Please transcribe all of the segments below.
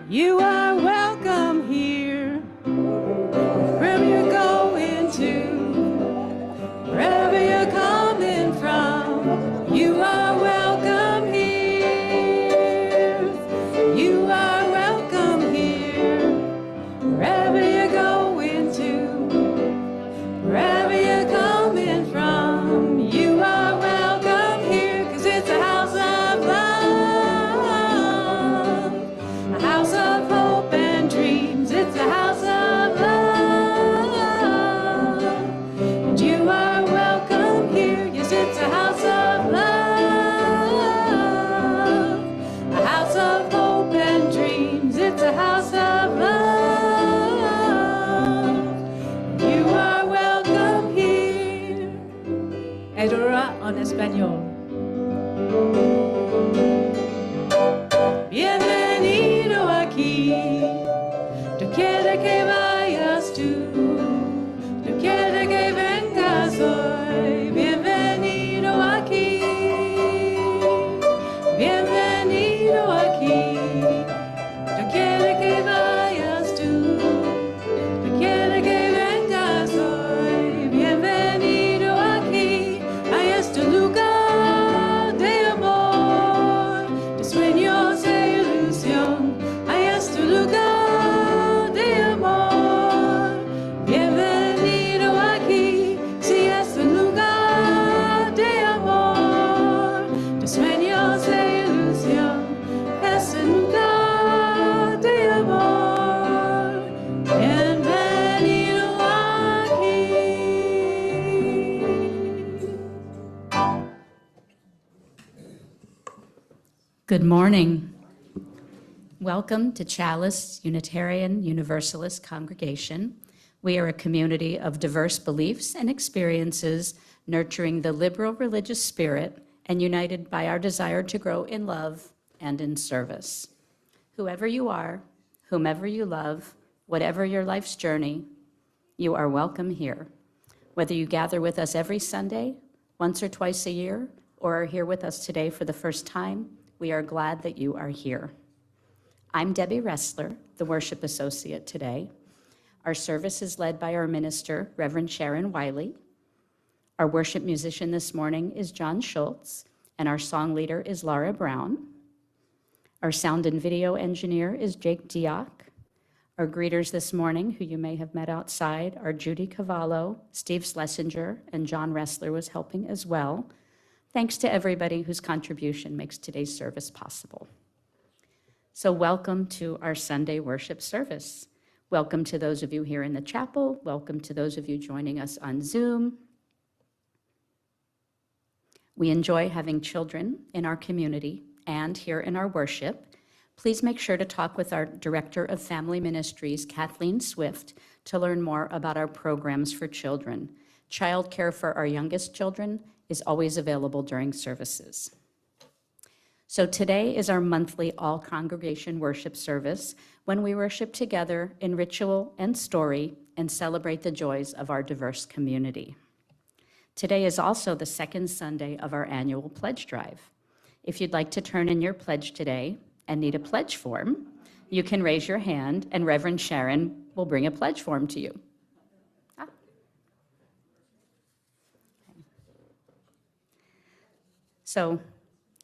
You are welcome here. Wherever you're going to, wherever you're coming from, you are welcome here. You are welcome here. Wherever you're going to, wherever you're coming from, you are welcome here, 'cause it's a house of love, a house of hope and dreams. It's a house of love, and you are welcome here. Yes, it's a house of love, a house of hope and dreams. It's a house of love, you are welcome here. Edora en español. Bienvenido aquí, doquiera que vayas tú, doquiera que vengas hoy. Bienvenido aquí, bienvenido aquí, doquiera que vayas tú, doquiera que vengas hoy. Bienvenido aquí a este lugar de amor, de sueños e ilusión, a este lugar de amor. Bienvenido aquí, sí, a este lugar de amor, de sueños e ilusión, este lugar de amor. Bienvenido aquí. Good morning. Welcome to Chalice Unitarian Universalist Congregation. We are a community of diverse beliefs and experiences, nurturing the liberal religious spirit and united by our desire to grow in love and in service. Whoever you are, whomever you love, whatever your life's journey, you are welcome here. Whether you gather with us every Sunday, once or twice a year, or are here with us today for the first time, we are glad that you are here. I'm Debbie Ressler, the worship associate today. Our service is led by our minister, Reverend Sharon Wylie. Our worship musician this morning is John Schultz, and our song leader is Laura Brown. Our sound and video engineer is Jake Diock. Our greeters this morning, who you may have met outside, are Judy Cavallo, Steve Schlesinger, and John Ressler was helping as well. Thanks to everybody whose contribution makes today's service possible. So welcome to our Sunday worship service. Welcome to those of you here in the chapel. Welcome to those of you joining us on Zoom. We enjoy having children in our community and here in our worship. Please make sure to talk with our Director of Family Ministries, Kathleen Swift, to learn more about our programs for children. Childcare for our youngest children is always available during services. So today is our monthly all-congregation worship service when we worship together in ritual and story and celebrate the joys of our diverse community. Today is also the second Sunday of our annual pledge drive. If you'd like to turn in your pledge today and need a pledge form, you can raise your hand and Reverend Sharon will bring a pledge form to you. So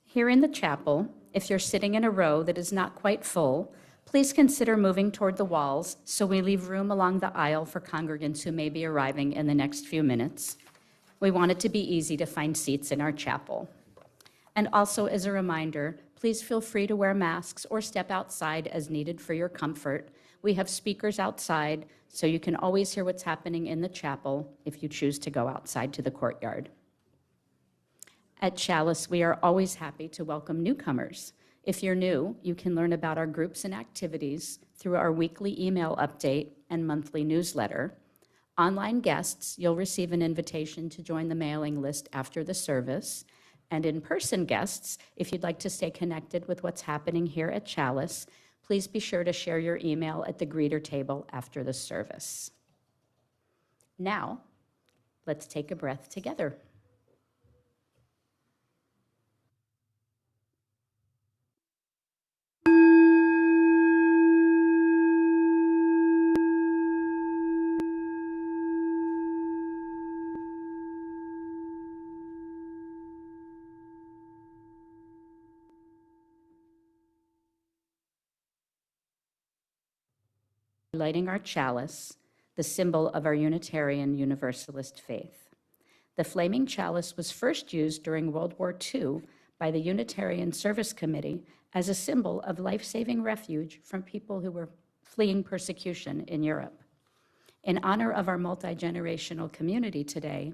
here in the chapel, if you're sitting in a row that is not quite full, please consider moving toward the walls so we leave room along the aisle for congregants who may be arriving in the next few minutes. We want it to be easy to find seats in our chapel. And also, as a reminder, please feel free to wear masks or step outside as needed for your comfort. We have speakers outside, so you can always hear what's happening in the chapel if you choose to go outside to the courtyard. At Chalice, we are always happy to welcome newcomers. If you're new, you can learn about our groups and activities through our weekly email update and monthly newsletter. Online guests, you'll receive an invitation to join the mailing list after the service. And in-person guests, if you'd like to stay connected with what's happening here at Chalice, please be sure to share your email at the greeter table after the service. Now, let's take a breath together. lighting our chalice, the symbol of our Unitarian Universalist faith. The flaming chalice was first used during World War II by the Unitarian Service Committee as a symbol of life-saving refuge from people who were fleeing persecution in Europe. In honor of our multi-generational community today,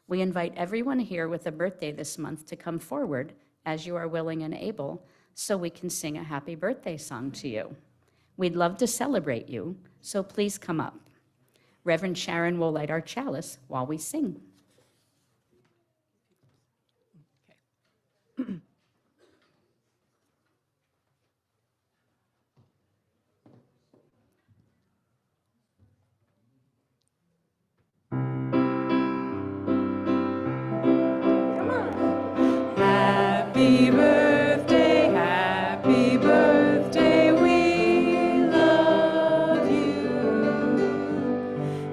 we invite everyone here with a birthday this month to come forward as you are willing and able so we can sing a happy birthday song to you. We'd love to celebrate you, so please come up. Reverend Sharon will light our chalice while we sing. Happy birthday, we love you.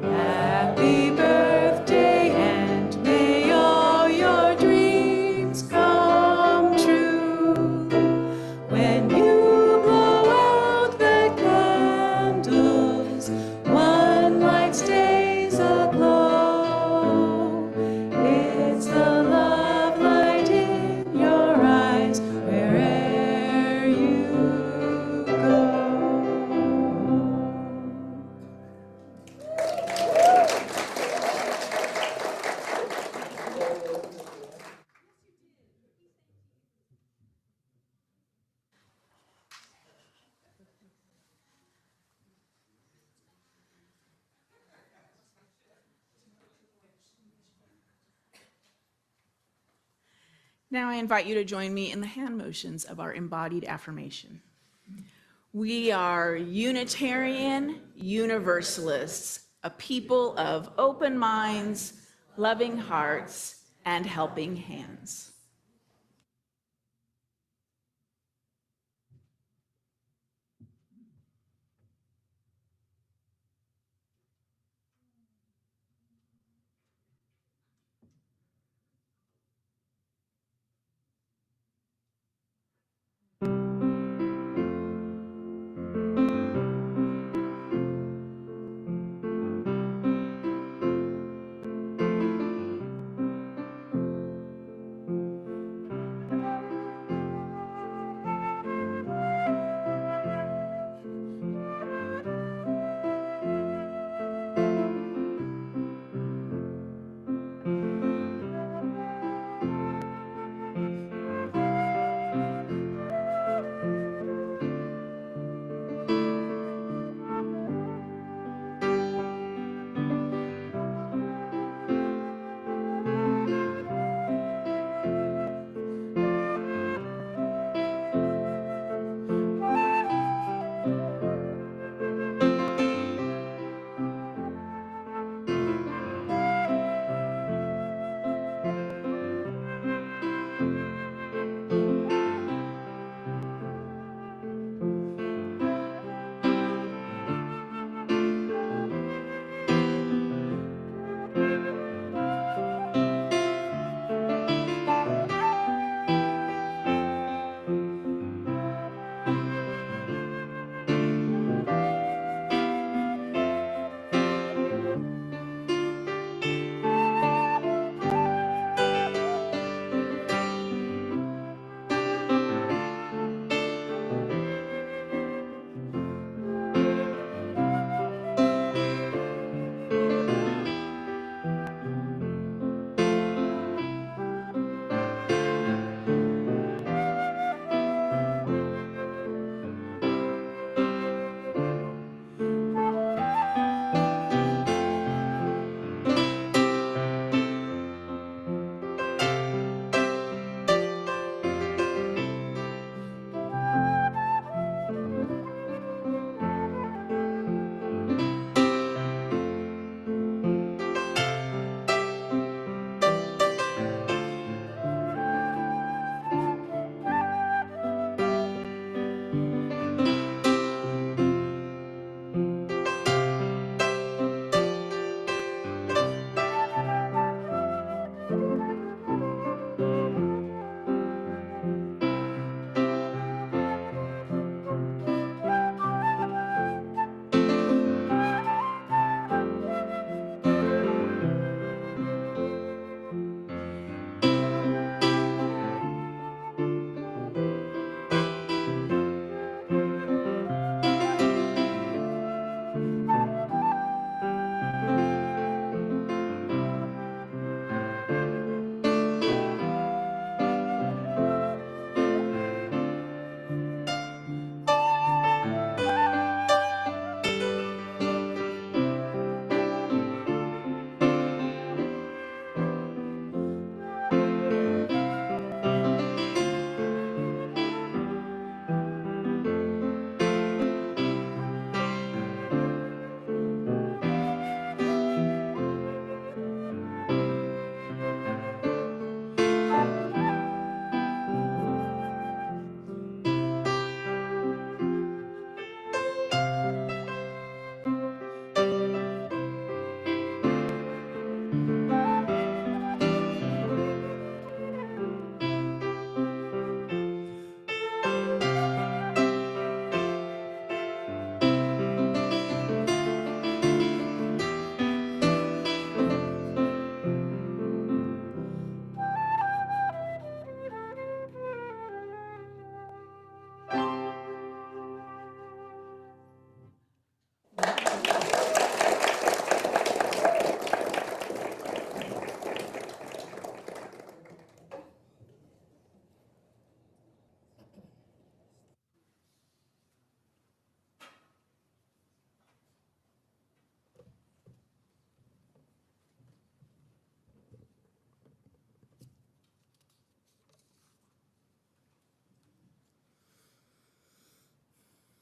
Happy birthday, and may all your dreams come true. When you blow out the candles, one light stays aglow. It's the love light in your eyes where'er you go. Now I invite you to join me in the hand motions of our embodied affirmation. We are Unitarian Universalists, a people of open minds, loving hearts, and helping hands.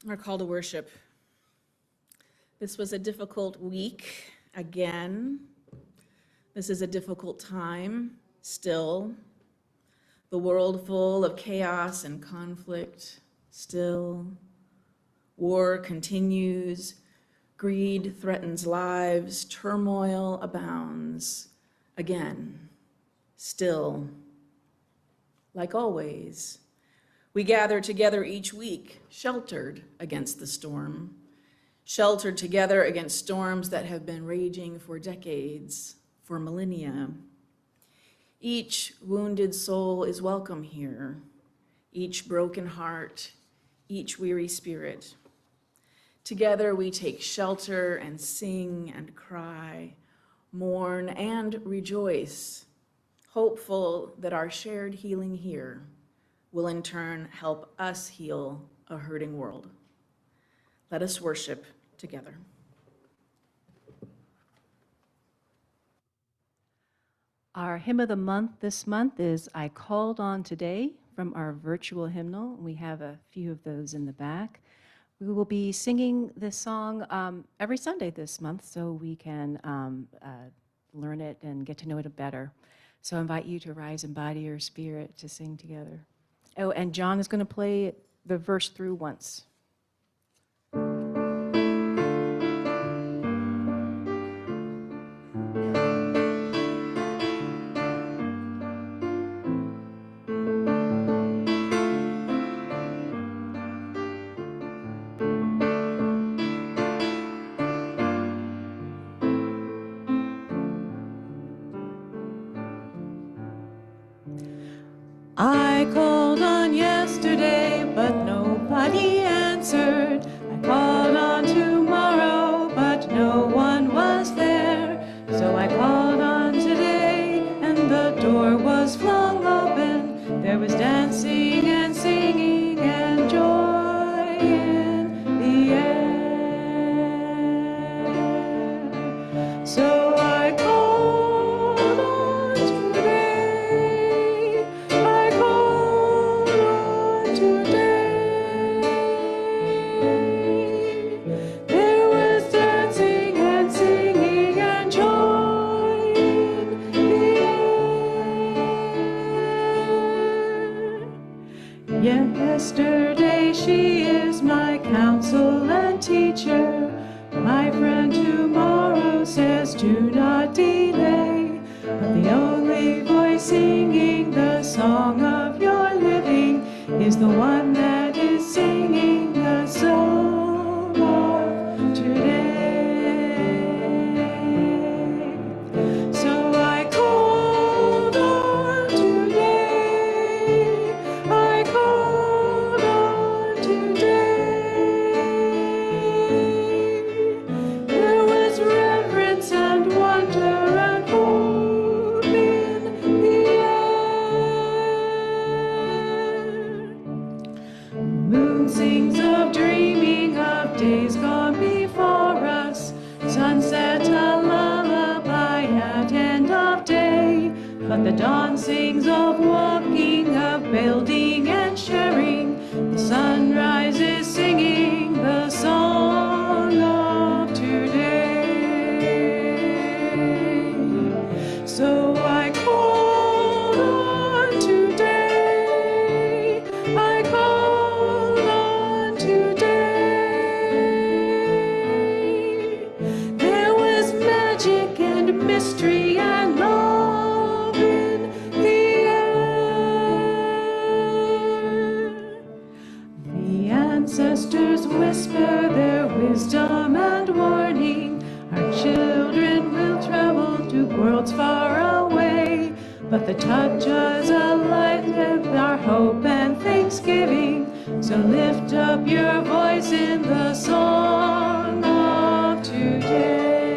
Our call to worship. This was a difficult week again. This is a difficult time still. The world full of chaos and conflict still. War continues. Greed threatens lives. Turmoil abounds. Again, still. Like always, we gather together each week, sheltered against the storm, sheltered together against storms that have been raging for decades, for millennia. Each wounded soul is welcome here, each broken heart, each weary spirit. Together we take shelter and sing and cry, mourn and rejoice, hopeful that our shared healing here will in turn help us heal a hurting world. Let us worship together. Our hymn of the month this month is I Called On Today from our virtual hymnal. We have a few of those in the back. We will be singing this song every Sunday this month so we can learn it and get to know it better. So I invite you to rise in body or spirit to sing together. Oh, and John is going to play the verse through once. I called on yesterday, but nobody answered. I called on tomorrow, but no one was there. So I called on today, and the door was flung open. There was dancing and singing and joy in the air. So I called on today. I called on today. There was dancing and singing and joy in the air. Yesterday she is my counsel and teacher. My friend tomorrow says do not delay. But the only voice singing the song of your living is the one that is singing the song of today. So I called on today. I called on today. There was reverence and wonder and hope in the air. Moon sings of dreaming of days gone before us. Sunset a lullaby at end of day. But the dawn sings of walking, of building and sharing. The sunrise is singing the song of today. So I called on today. I called on today. There was magic and mystery and love in the air. The ancestors whisper their wisdom and warning. Our children will travel to worlds far away, but the touch is a light of our hope and thanksgiving. So lift up your voice in the song of today.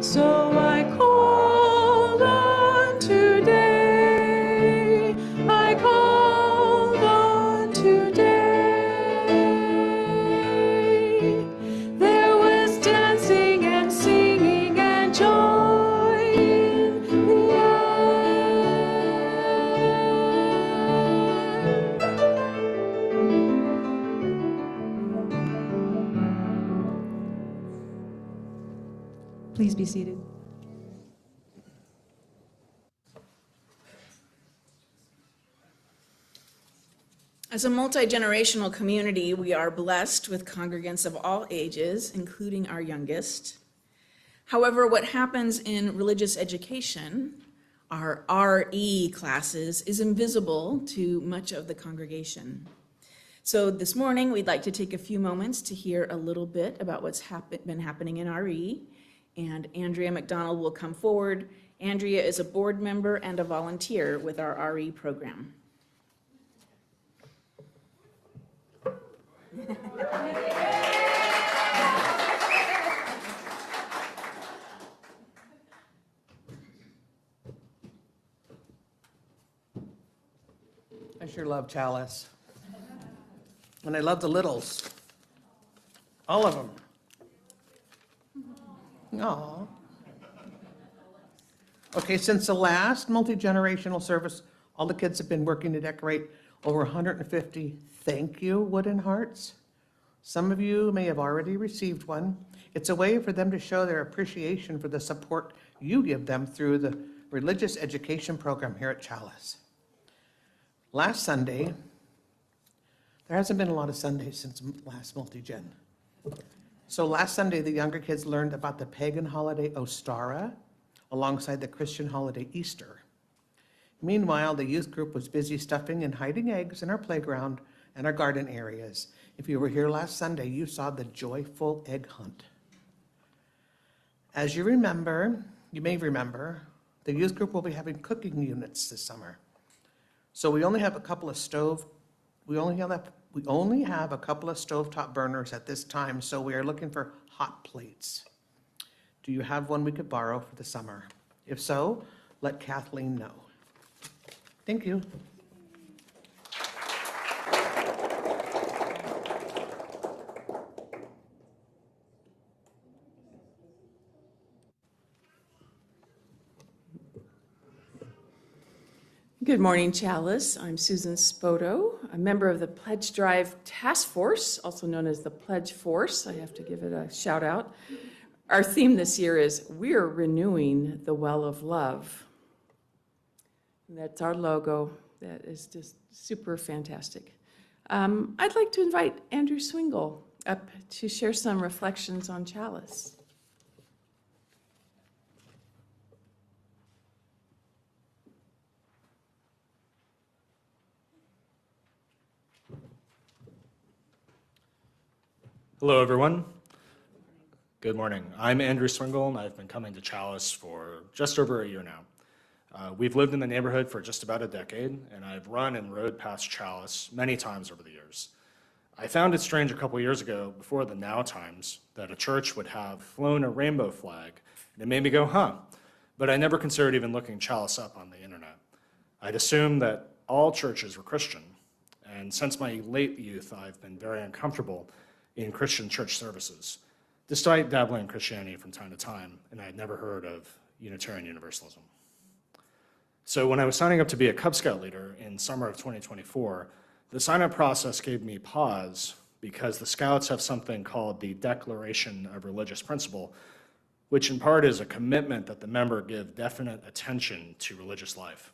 So I called on today. I called on today. There was dancing and singing and joy in the air. Please be seated. As a multi-generational community, we are blessed with congregants of all ages, including our youngest. However, what happens in religious education, our RE classes, is invisible to much of the congregation. So this morning, we'd like to take a few moments to hear a little bit about what's been happening in RE, and Andrea McDonald will come forward. Andrea is a board member and a volunteer with our RE program. I sure love Chalice. And I love the littles. All of them. Aw. Okay, since the last multi-generational service, all the kids have been working to decorate over 150 thank you wooden hearts. Some of you may have already received one. It's a way for them to show their appreciation for the support you give them through the religious education program here at Chalice. Last Sunday, there hasn't been a lot of Sundays since last multi-gen. So last Sunday, the younger kids learned about the pagan holiday Ostara alongside the Christian holiday Easter. Meanwhile, the youth group was busy stuffing and hiding eggs in our playground and our garden areas. If you were here last Sunday, you saw the joyful egg hunt. As you may remember, the youth group will be having cooking units this summer. So we only have a couple of stovetop burners at this time, so we are looking for hot plates. Do you have one we could borrow for the summer? If so, let Kathleen know. Thank you. Good morning, Chalice. I'm Susan Spoto, a member of the Pledge Drive Task Force, also known as the Pledge Force. I have to give it a shout out. Our theme this year is We're Renewing the Well of Love. And that's our logo. That is just super fantastic. I'd like to invite Andrew Swingle up to share some reflections on Chalice. Hello, everyone. Good morning. I'm Andrew Swingle, and I've been coming to Chalice for just over a year now. We've lived in the neighborhood for just about a decade, and I've run and rode past Chalice many times over the years. I found it strange a couple years ago, before the now times, that a church would have flown a rainbow flag, and it made me go, huh, but I never considered even looking Chalice up on the internet. I'd assumed that all churches were Christian, and since my late youth, I've been very uncomfortable in Christian church services, despite dabbling in Christianity from time to time, and I had never heard of Unitarian Universalism. So when I was signing up to be a Cub Scout leader in summer of 2024, the sign-up process gave me pause because the Scouts have something called the Declaration of Religious Principle, which in part is a commitment that the member give definite attention to religious life.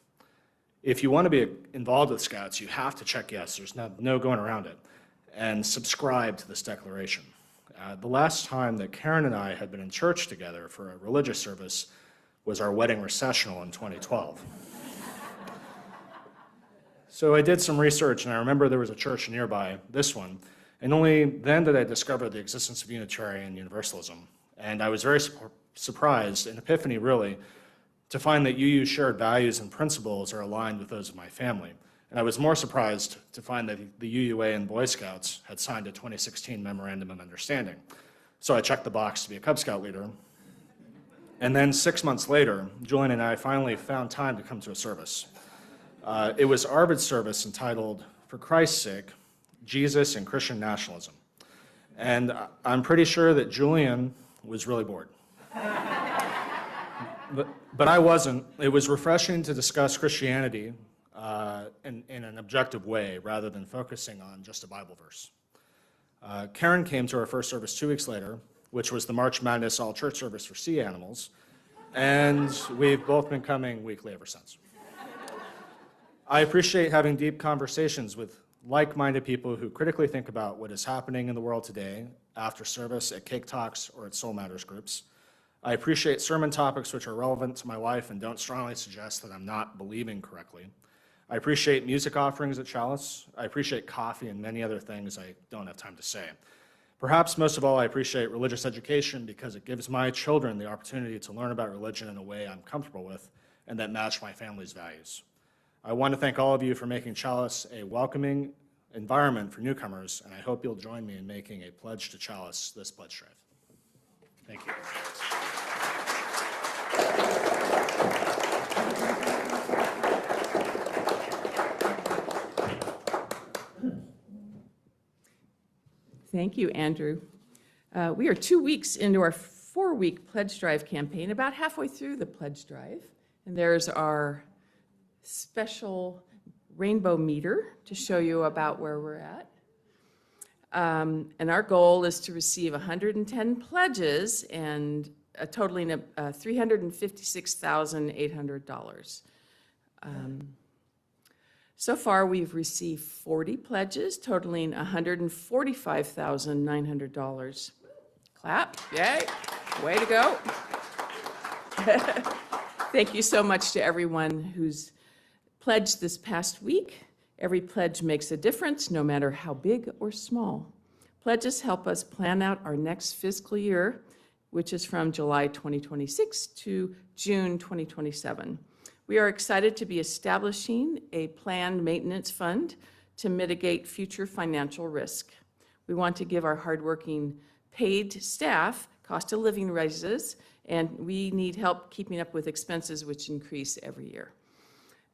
If you want to be involved with Scouts, you have to check yes, there's no going around it, and subscribe to this declaration. The last time that Karen and I had been in church together for a religious service was our wedding recessional in 2012. So I did some research, and I remember there was a church nearby, this one, and only then did I discover the existence of Unitarian Universalism. And I was very surprised, an epiphany really, to find that UU's shared values and principles are aligned with those of my family. And I was more surprised to find that the UUA and Boy Scouts had signed a 2016 Memorandum of Understanding. So I checked the box to be a Cub Scout leader. And then 6 months later, Julian and I finally found time to come to a service. It was Arvid's service entitled, For Christ's Sake, Jesus and Christian Nationalism. And I'm pretty sure that Julian was really bored. But I wasn't. It was refreshing to discuss Christianity in an objective way rather than focusing on just a Bible verse. Karen came to our first service 2 weeks later, which was the March Madness all church service for sea animals, and we've both been coming weekly ever since. I appreciate having deep conversations with like-minded people who critically think about what is happening in the world today after service at Cake Talks or at Soul Matters groups. I appreciate sermon topics which are relevant to my life and don't strongly suggest that I'm not believing correctly. I appreciate music offerings at Chalice. I appreciate coffee and many other things I don't have time to say. Perhaps most of all, I appreciate religious education because it gives my children the opportunity to learn about religion in a way I'm comfortable with and that match my family's values. I want to thank all of you for making Chalice a welcoming environment for newcomers, and I hope you'll join me in making a pledge to Chalice this pledge drive. Thank you. Thank you, Andrew. We are 2 weeks into our 4-week pledge drive campaign, about halfway through the pledge drive, and there's our special rainbow meter to show you about where we're at. And our goal is to receive 110 pledges and totaling $356,800. So far, we've received 40 pledges totaling $145,900. Clap, yay, way to go. Thank you so much to everyone who's pledged this past week. Every pledge makes a difference, no matter how big or small. Pledges help us plan out our next fiscal year, which is from July 2026 to June 2027. We are excited to be establishing a planned maintenance fund to mitigate future financial risk. We want to give our hardworking paid staff cost of living raises, and we need help keeping up with expenses which increase every year.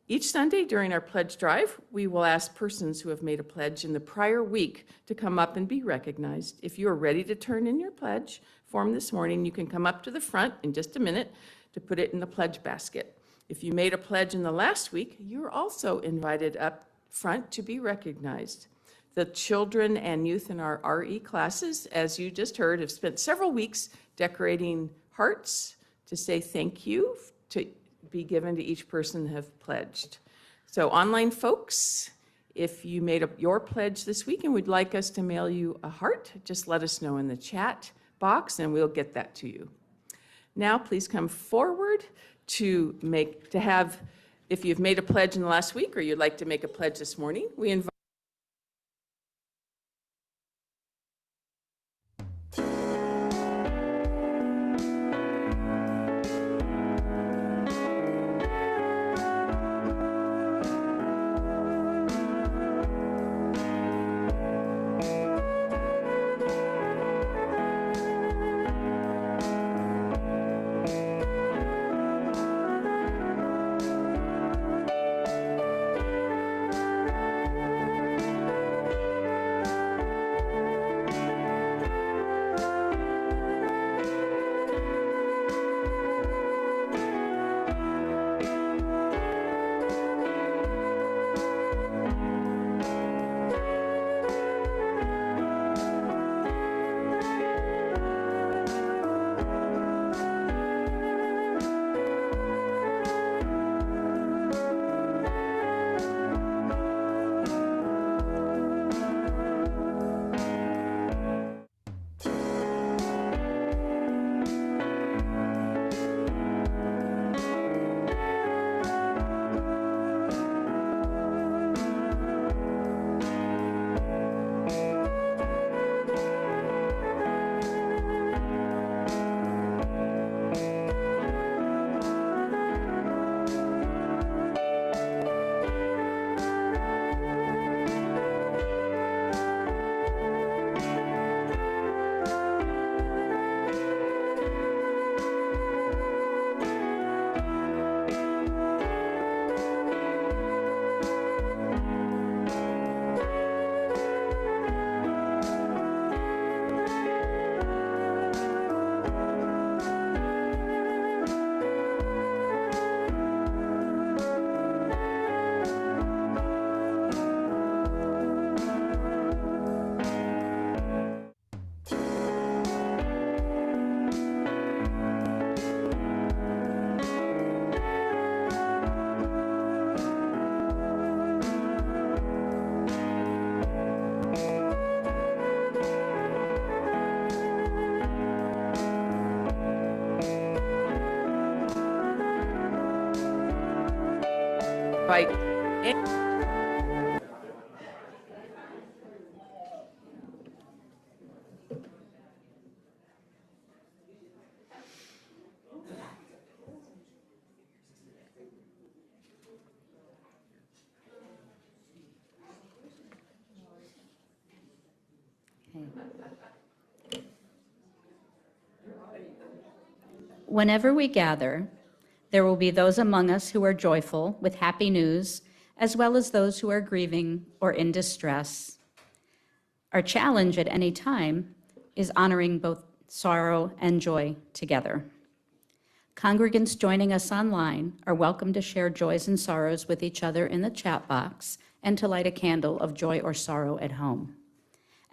Each Sunday during our pledge drive, we will ask persons who have made a pledge in the prior week to come up and be recognized. If you are ready to turn in your pledge form this morning, you can come up to the front in just a minute to put it in the pledge basket. If you made a pledge in the last week, you're also invited up front to be recognized. The children and youth in our RE classes, as you just heard, have spent several weeks decorating hearts to say thank you to be given to each person who have pledged. So online folks, if you made up your pledge this week and would like us to mail you a heart, just let us know in the chat box and we'll get that to you. Now please come forward if you've made a pledge in the last week or you'd like to make a pledge this morning, we invite invite Whenever we gather, there will be those among us who are joyful with happy news, as well as those who are grieving or in distress. Our challenge at any time is honoring both sorrow and joy together. Congregants joining us online are welcome to share joys and sorrows with each other in the chat box and to light a candle of joy or sorrow at home.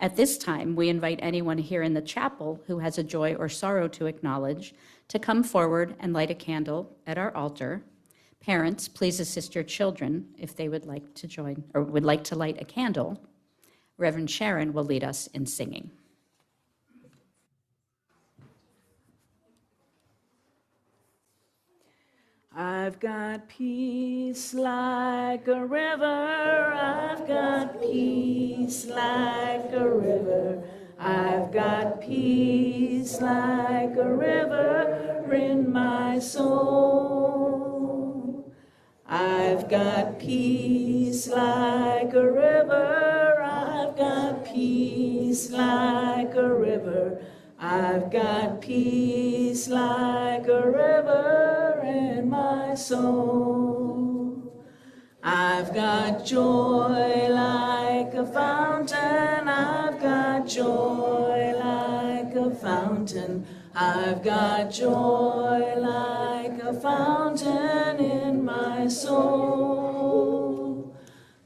At this time, we invite anyone here in the chapel who has a joy or sorrow to acknowledge to come forward and light a candle at our altar. Parents, please assist your children if they would like to join or would like to light a candle. Reverend Sharon will lead us in singing. I've got peace like a river, I've got peace like a river, I've got peace like a river in my soul. I've got peace like a river, I've got peace like a river, I've got peace like a river in my soul. I've got joy like a fountain, I've got joy like a fountain, I've got joy like a fountain in my soul.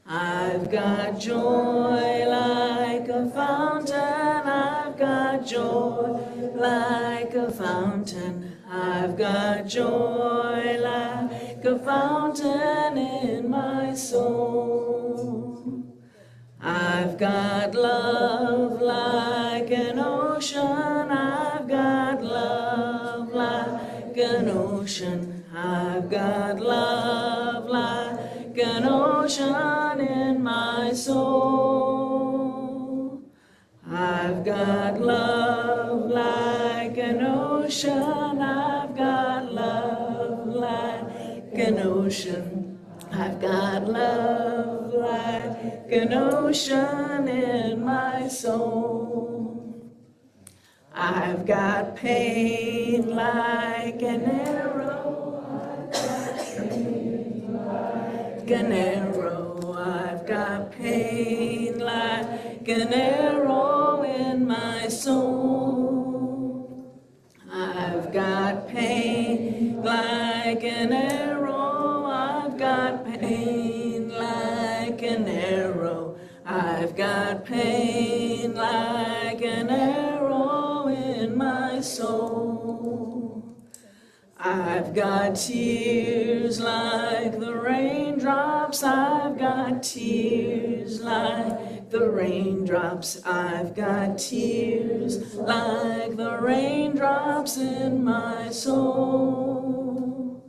I've got joy like a fountain, I've got joy like a fountain, I've got joy like a fountain in my soul. I've got love like an ocean, I've got love like an ocean, I've got love like an ocean in my soul. I've got love like an ocean, I've got love like an ocean, I've got love like an ocean in my soul. I've got pain like an arrow, I've got pain like an arrow, I've got pain like an arrow in my soul. I've got pain like an arrow, I've got pain like an arrow, I've got pain like an arrow in my soul. I've got tears like the raindrops, I've got tears like the raindrops, I've got tears like the raindrops in my soul.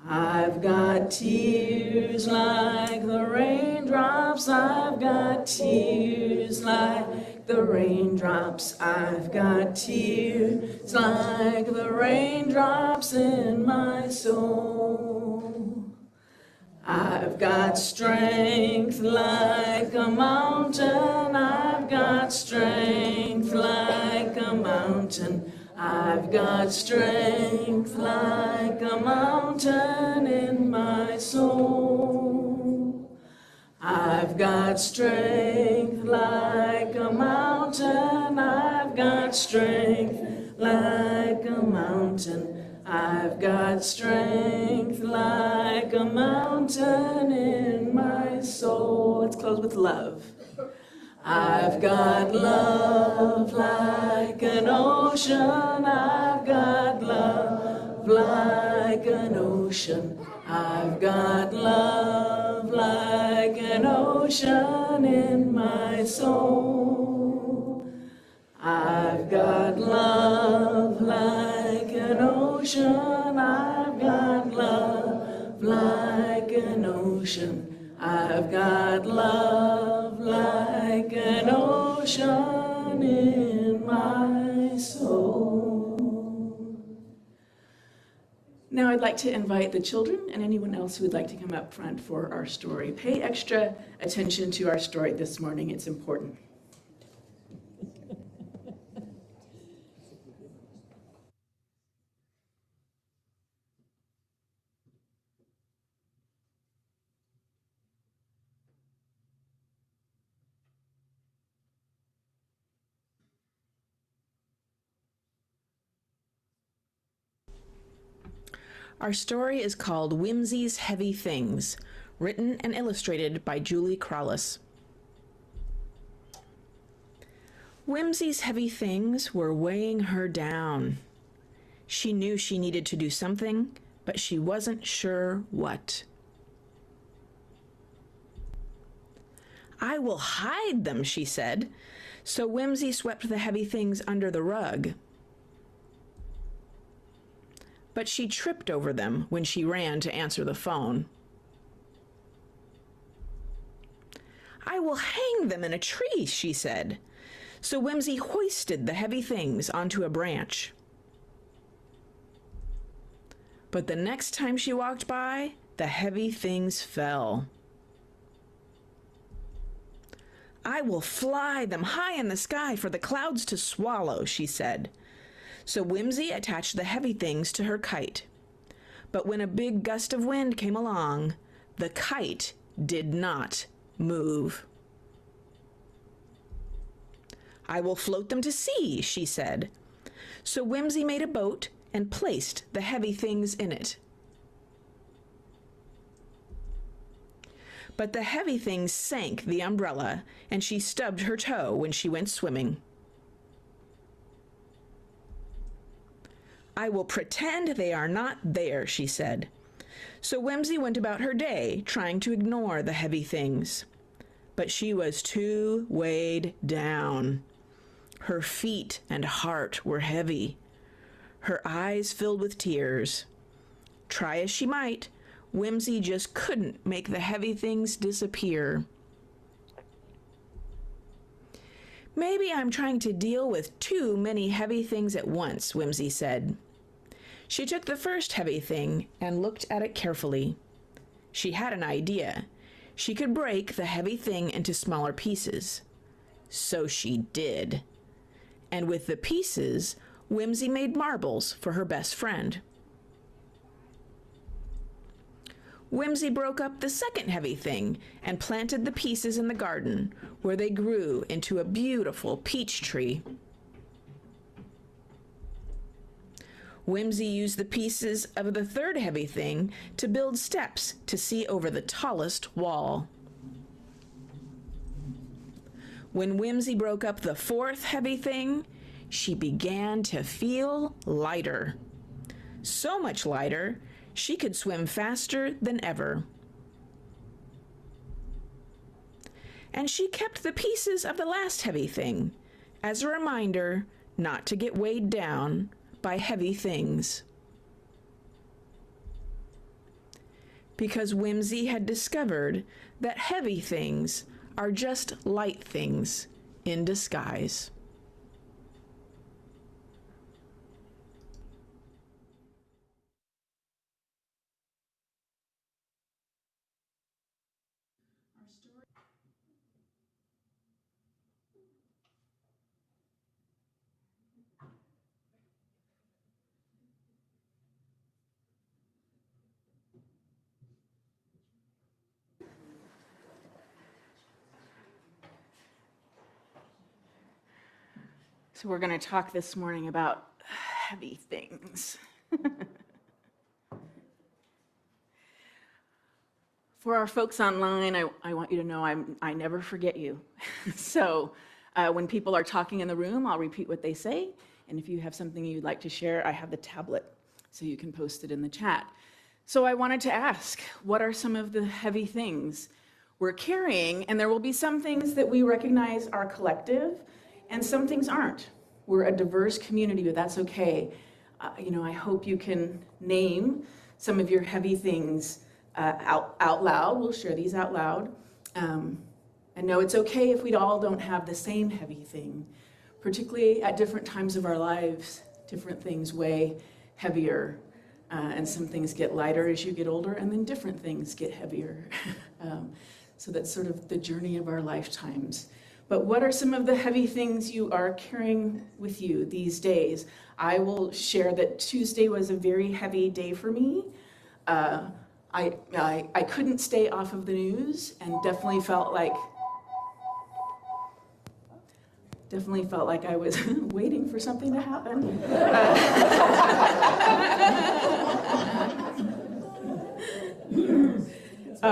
I've got tears like the raindrops, I've got tears like the raindrops, I've got tears like the raindrops in my soul. I've got strength like a mountain, I've got strength like a mountain, I've got strength like a mountain in my soul. I've got strength like a mountain, I've got strength like a mountain, I've got strength like a mountain in my soul. Let's close with love. I've got love like an ocean, I've got love like an ocean, I've got love like an ocean in my soul. I've got love like an ocean, I've got love like an ocean. I've got love like an ocean in my soul. Now I'd like to invite the children and anyone else who would like to come up front for our story. Pay extra attention to our story this morning. It's important. Our story is called Whimsy's Heavy Things, written and illustrated by Julie Crowless. Whimsy's heavy things were weighing her down. She knew she needed to do something, but she wasn't sure what. I will hide them, she said. So Whimsy swept the heavy things under the rug. But she tripped over them when she ran to answer the phone. I will hang them in a tree, she said. So Whimsy hoisted the heavy things onto a branch. But the next time she walked by, the heavy things fell. I will fly them high in the sky for the clouds to swallow, she said. So Whimsy attached the heavy things to her kite. But when a big gust of wind came along, the kite did not move. I will float them to sea, she said. So Whimsy made a boat and placed the heavy things in it. But the heavy things sank the umbrella, and she stubbed her toe when she went swimming. I will pretend they are not there, she said. So Whimsy went about her day, trying to ignore the heavy things. But she was too weighed down. Her feet and heart were heavy. Her eyes filled with tears. Try as she might, Whimsy just couldn't make the heavy things disappear. Maybe I'm trying to deal with too many heavy things at once, Whimsy said. She took the first heavy thing and looked at it carefully. She had an idea. She could break the heavy thing into smaller pieces. So she did. And with the pieces, Whimsy made marbles for her best friend. Whimsy broke up the second heavy thing and planted the pieces in the garden, where they grew into a beautiful peach tree. Whimsy used the pieces of the third heavy thing to build steps to see over the tallest wall. When Whimsy broke up the fourth heavy thing, she began to feel lighter. So much lighter, she could swim faster than ever. And she kept the pieces of the last heavy thing as a reminder not to get weighed down by heavy things. Because Whimsy had discovered that heavy things are just light things in disguise. So we're going to talk this morning about heavy things. For our folks online, I want you to know I never forget you. So when people are talking in the room, I'll repeat what they say. And if you have something you'd like to share, I have the tablet, so you can post it in the chat. So I wanted to ask, what are some of the heavy things we're carrying? And there will be some things that we recognize are collective, and some things aren't. We're a diverse community, but that's okay. I hope you can name some of your heavy things out loud. We'll share these out loud. And no, it's okay if we all don't have the same heavy thing, particularly at different times of our lives. Different things weigh heavier, and some things get lighter as you get older, and then different things get heavier. So that's sort of the journey of our lifetimes. But what are some of the heavy things you are carrying with you these days? I will share that Tuesday was a very heavy day for me. I couldn't stay off of the news, and definitely felt like I was waiting for something to happen.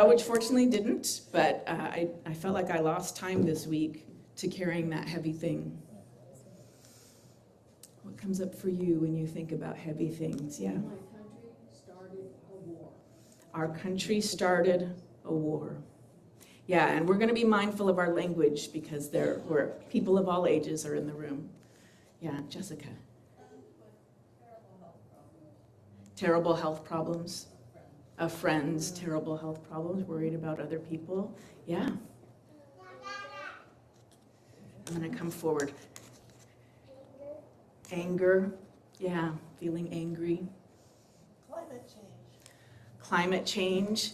Which fortunately didn't, but I felt like I lost time this week to carrying that heavy thing. What comes up for you when you think about heavy things? Yeah. My country started a war. Our country started a war. Yeah, and we're going to be mindful of our language because we're people of all ages are in the room. Yeah, Jessica. Terrible health problems. Of friends, terrible health problems, worried about other people. Yeah. I'm going to come forward. Anger. Yeah, feeling angry. Climate change.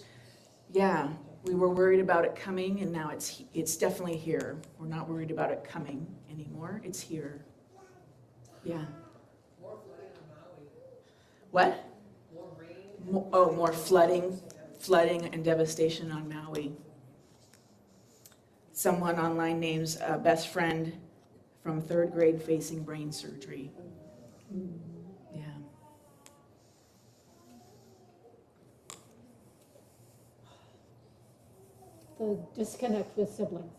Yeah, we were worried about it coming, and now it's definitely here. We're not worried about it coming anymore. It's here. Yeah. More flooding on Maui. What? More rain. More flooding and devastation on Maui. Someone online names a best friend from 3rd grade facing brain surgery. Yeah. The disconnect with siblings.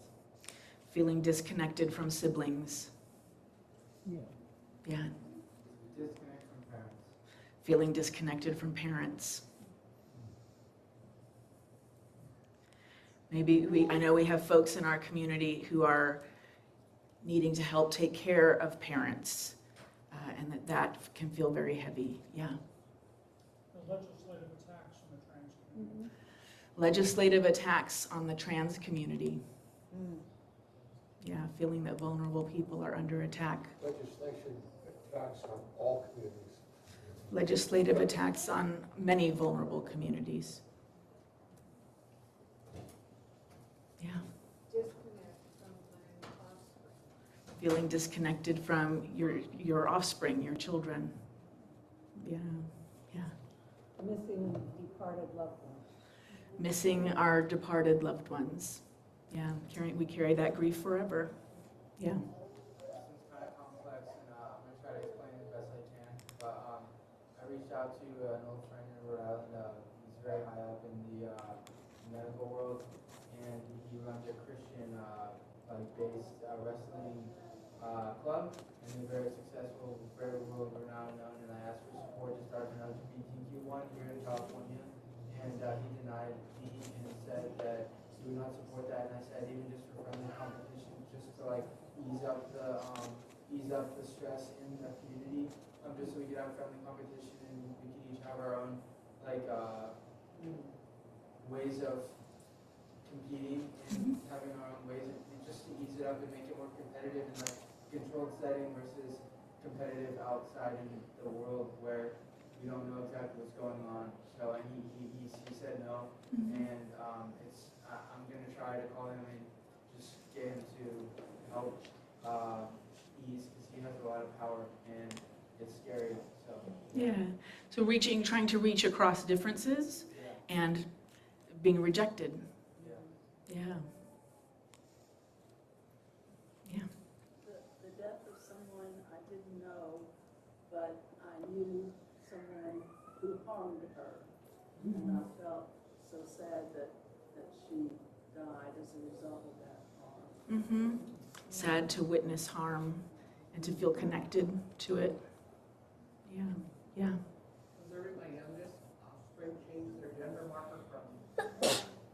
Feeling disconnected from siblings. Yeah. Yeah. Disconnect from parents. Feeling disconnected from parents. Maybe I know we have folks in our community who are needing to help take care of parents, and that can feel very heavy. Yeah. The legislative attacks on the trans community. Legislative attacks on the trans community. Yeah, feeling that vulnerable people are under attack. Legislation attacks on all communities. Legislative attacks on many vulnerable communities. Yeah. Disconnect from my offspring. Feeling disconnected from your offspring, your children. Yeah, yeah. Missing departed loved ones. Missing our departed loved ones. Yeah, we carry that grief forever. Yeah. This is kind of complex, and I'm going to try to explain it the best I can. But I reached out to an old friend in Rhode Island. He's very high up in the medical world, and he runs a Christian based wrestling club, and they're very successful, very world renowned. And I asked for support to start an LGBTQ one here in California, and he denied me and said that he would not support that. And I said even just for friendly competition, just to like ease up the stress in the community, just so we could have friendly competition and we could each have our own ways of competing and having our own ways, just to ease it up and make it more competitive in like controlled setting versus competitive outside in the world where we don't know exactly what's going on. So and he said no, and I'm gonna try to call him and just get him to help ease, because he has a lot of power and it's scary. So Yeah. So trying to reach across differences and being rejected. Yeah. Yeah. The death of someone I didn't know, but I knew someone who harmed her. And I felt so sad that she died as a result of that harm. Mm-hmm. Sad to witness harm and to feel connected to it. Yeah. Yeah. Observing my youngest offspring change their gender marker from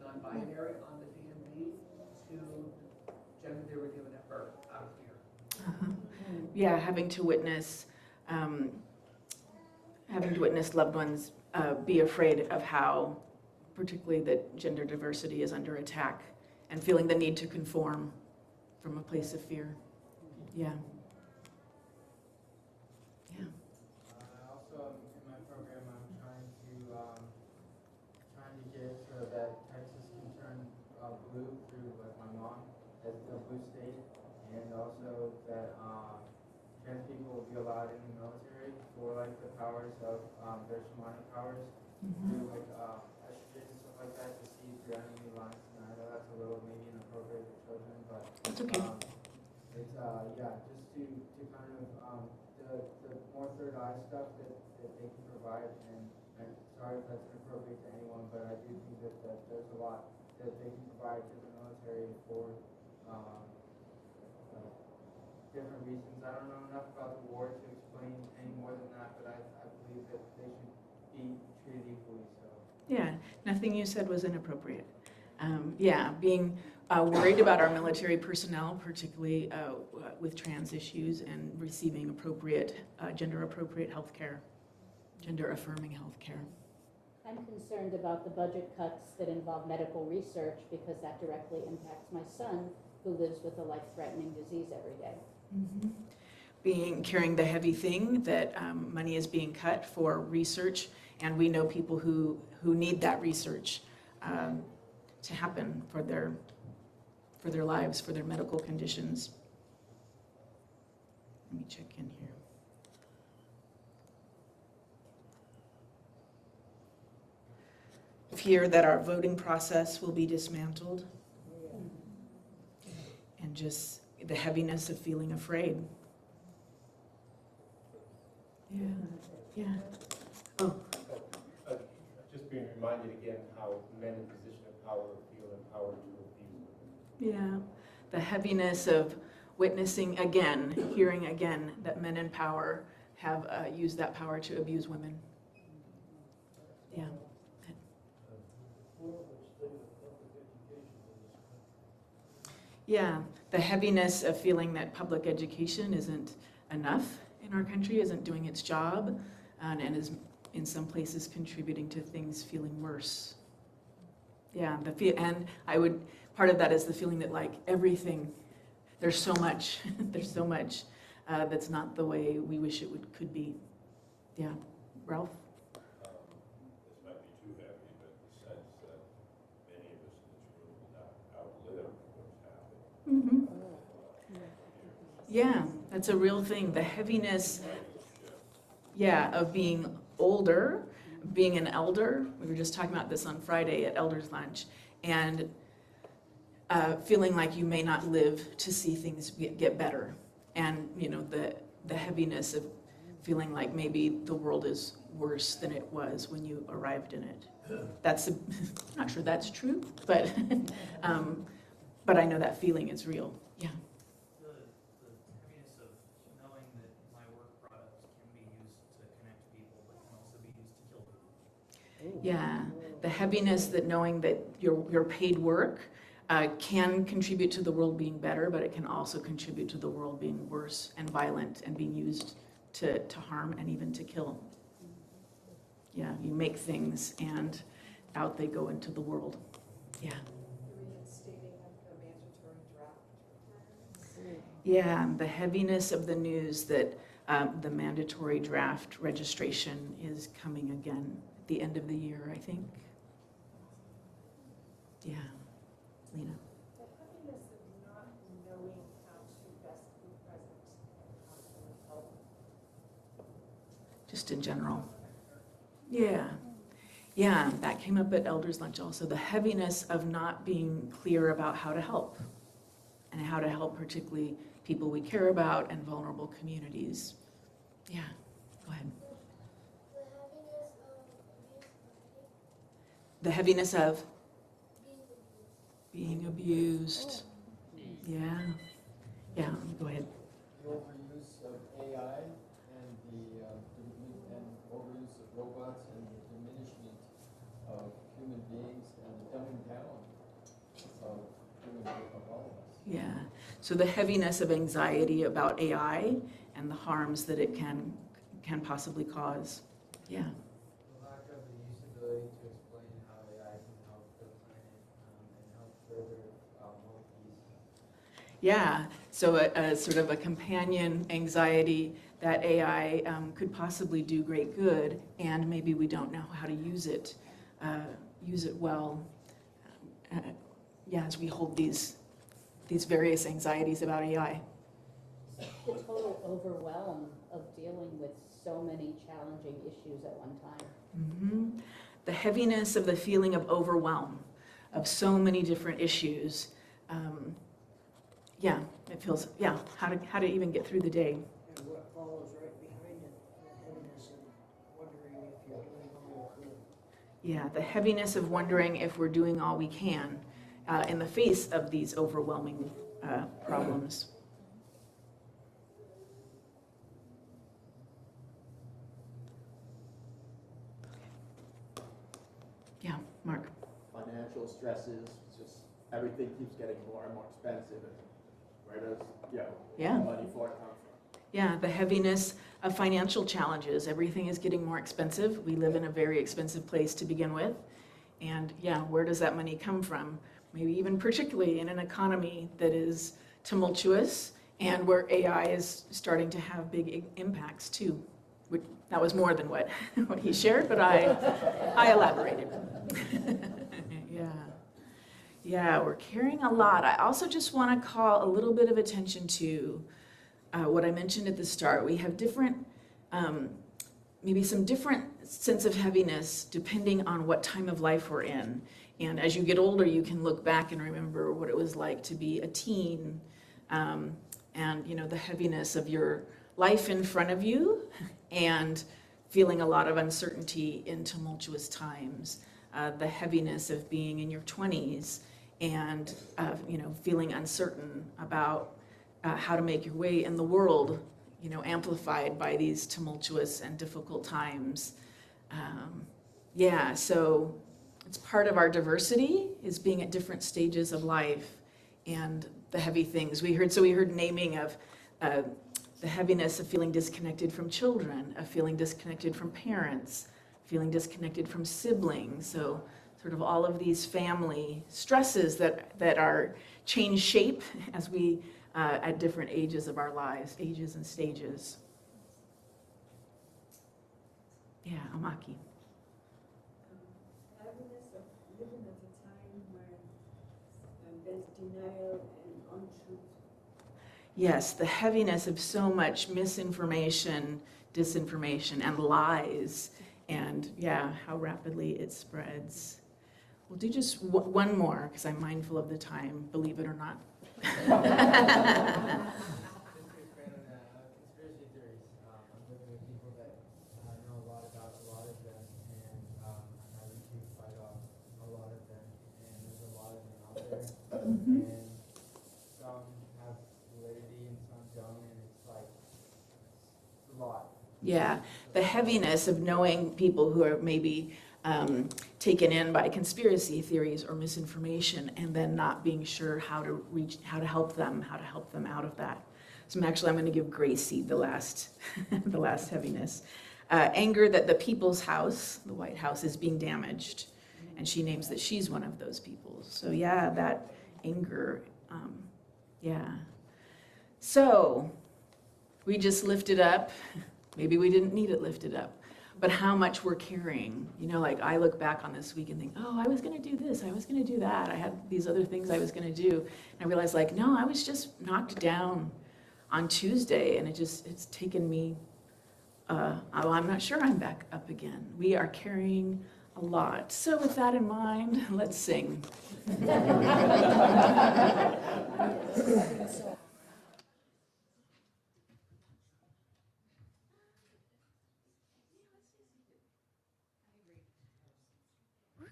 non-binary on the DMV to gender they were given at birth out of fear. Uh-huh. Yeah, having to witness loved ones be afraid of how particularly that gender diversity is under attack and feeling the need to conform from a place of fear. Yeah. Yeah. Also, in my program, I'm trying to get so that Texas can turn blue through like my mom as a blue state, and also that trans people will be allowed in the military for like the powers of their shamanic powers through like estrogen and stuff like that to see through enemy lines. And I know that's a little maybe inappropriate for children, but That's okay. it's yeah, just to kind of the more third eye stuff that they can provide. And I'm sorry if that's inappropriate to anyone, but I do think that there's a lot that they can provide to the military for like different reasons. I don't know enough about the war to explain any more than that, but I believe that they should be treated equally. So Yeah, nothing you said was inappropriate. Yeah, being worried about our military personnel, particularly with trans issues and receiving appropriate, gender-appropriate health care, gender-affirming health care. I'm concerned about the budget cuts that involve medical research because that directly impacts my son who lives with a life-threatening disease every day. Mm-hmm. Carrying the heavy thing that money is being cut for research, and we know people who need that research to happen for their lives, for their medical conditions. Let me check in here. Fear that our voting process will be dismantled, and just the heaviness of feeling afraid. Yeah, yeah. Oh. Just being reminded again how men in position of power feel empowered to abuse women. Yeah, the heaviness of witnessing again, hearing again that men in power have used that power to abuse women. Yeah. Yeah, the heaviness of feeling that public education isn't enough in our country, isn't doing its job, and is in some places contributing to things feeling worse. Yeah, and part of that is the feeling that like everything, there's so much, that's not the way we wish it could be. Yeah, Ralph? This might be too heavy, but the sense that many of us in this room will not outlive what's happening. Mm-hmm. Yeah, that's a real thing. The heaviness, of being older, being an elder. We were just talking about this on Friday at Elders Lunch, and feeling like you may not live to see things get better, and the heaviness of feeling like maybe the world is worse than it was when you arrived in it. I'm not sure that's true, but but I know that feeling is real. Yeah. The heaviness of knowing that my work product can be used to connect people, but can also be used to kill people. Yeah, the heaviness that knowing that your paid work can contribute to the world being better, but it can also contribute to the world being worse and violent and being used to harm and even to kill. Yeah, you make things and out they go into the world. Yeah. Yeah, the heaviness of the news that the mandatory draft registration is coming again at the end of the year, I think. Yeah. Lena? The heaviness of not knowing how to best be present and how to help. Just in general. Yeah. Yeah, that came up at Elders Lunch also. The heaviness of not being clear about how to help, and how to help particularly people we care about and vulnerable communities. Yeah, go ahead. The heaviness of being abused. Yeah. Yeah, go ahead. The overuse of AI and the overuse of robots and the diminishment of human beings and the dumbing down of all of us. Yeah. So the heaviness of anxiety about AI and the harms that it can possibly cause. Yeah. The lack of the usability to explain how AI can Yeah, so a sort of a companion anxiety that AI could possibly do great good, and maybe we don't know how to use it well. Yeah, as we hold these various anxieties about AI. The total overwhelm of dealing with so many challenging issues at one time. Mm-hmm. The heaviness of the feeling of overwhelm of so many different issues. Yeah, it feels, yeah, how to even get through the day. And what follows right behind it, the heaviness of wondering if you're doing all you could. Yeah, the heaviness of wondering if we're doing all we can in the face of these overwhelming problems. Yeah, Mark. Financial stresses, just everything keeps getting more and more expensive, and where does, Yeah. money for it come from? Yeah, the heaviness of financial challenges. Everything is getting more expensive. We live in a very expensive place to begin with. And yeah, where does that money come from? Maybe even particularly in an economy that is tumultuous and where AI is starting to have big impacts too. That was more than what he shared, but I elaborated. Yeah, we're carrying a lot. I also just want to call a little bit of attention to what I mentioned at the start. We have different, maybe some different sense of heaviness depending on what time of life we're in. And as you get older, you can look back and remember what it was like to be a teen, and the heaviness of your life in front of you and feeling a lot of uncertainty in tumultuous times. The heaviness of being in your 20s and feeling uncertain about how to make your way in the world, amplified by these tumultuous and difficult times. So it's part of our diversity is being at different stages of life and the heavy things. We heard naming of the heaviness of feeling disconnected from children, of feeling disconnected from parents, feeling disconnected from siblings. So sort of all of these family stresses that are change shape as we at different ages of our lives, ages and stages. Yeah, Amaki. Happiness of living at a time when there's denial and untruth. Yes, the heaviness of so much misinformation, disinformation, and lies, and how rapidly it spreads. We'll do just one more, because I'm mindful of the time, believe it or not. Conspiracy theories. I'm living with people that know a lot about a lot of them, and I'm having to fight off a lot of them, and there's a lot of them out there, and some have validity and some don't, and it's like, it's a lot. Yeah, the heaviness of knowing people who are maybe taken in by conspiracy theories or misinformation, and then not being sure how to help them out of that. So I'm going to give Gracie the last heaviness. Anger that the people's house, the White House, is being damaged, and she names that she's one of those people. So that anger, So we just lifted up. Maybe we didn't need it lifted up, but how much we're carrying. Like I look back on this week and think, oh, I was going to do this, I was going to do that, I had these other things I was going to do. And I realized, no, I was just knocked down on Tuesday, and it's taken me, I'm not sure I'm back up again. We are carrying a lot. So with that in mind, let's sing.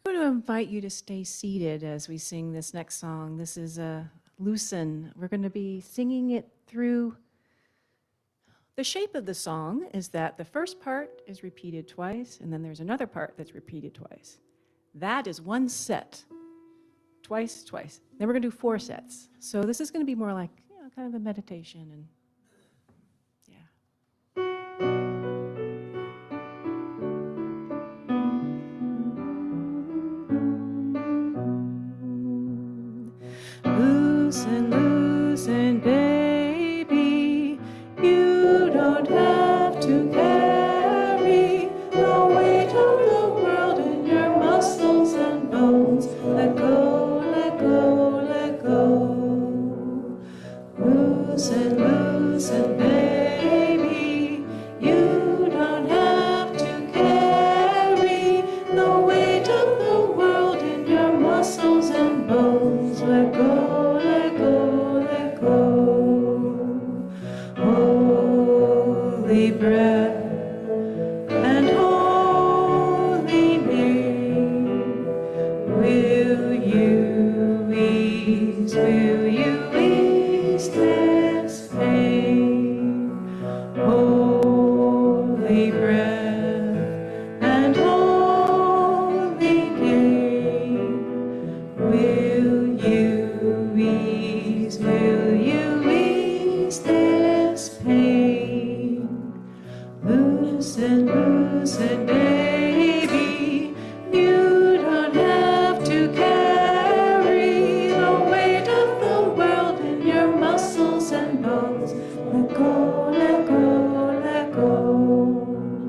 I'm going to invite you to stay seated as we sing this next song. This is Loosen. We're going to be singing it through. The shape of the song is that the first part is repeated twice, and then there's another part that's repeated twice. That is one set. Twice, twice. Then we're going to do 4 sets. So this is going to be more like, kind of a meditation and loosen, loosen loosen, baby. You don't have to carry the weight of the world in your muscles and bones. Let go, let go, let go. Holy breath and holy name. Will you ease this pain? Holy breath and holy name. Will you ease this pain? Loosen, loosen, baby. You don't have to carry the weight of the world in your muscles and bones. Let go, let go, let go.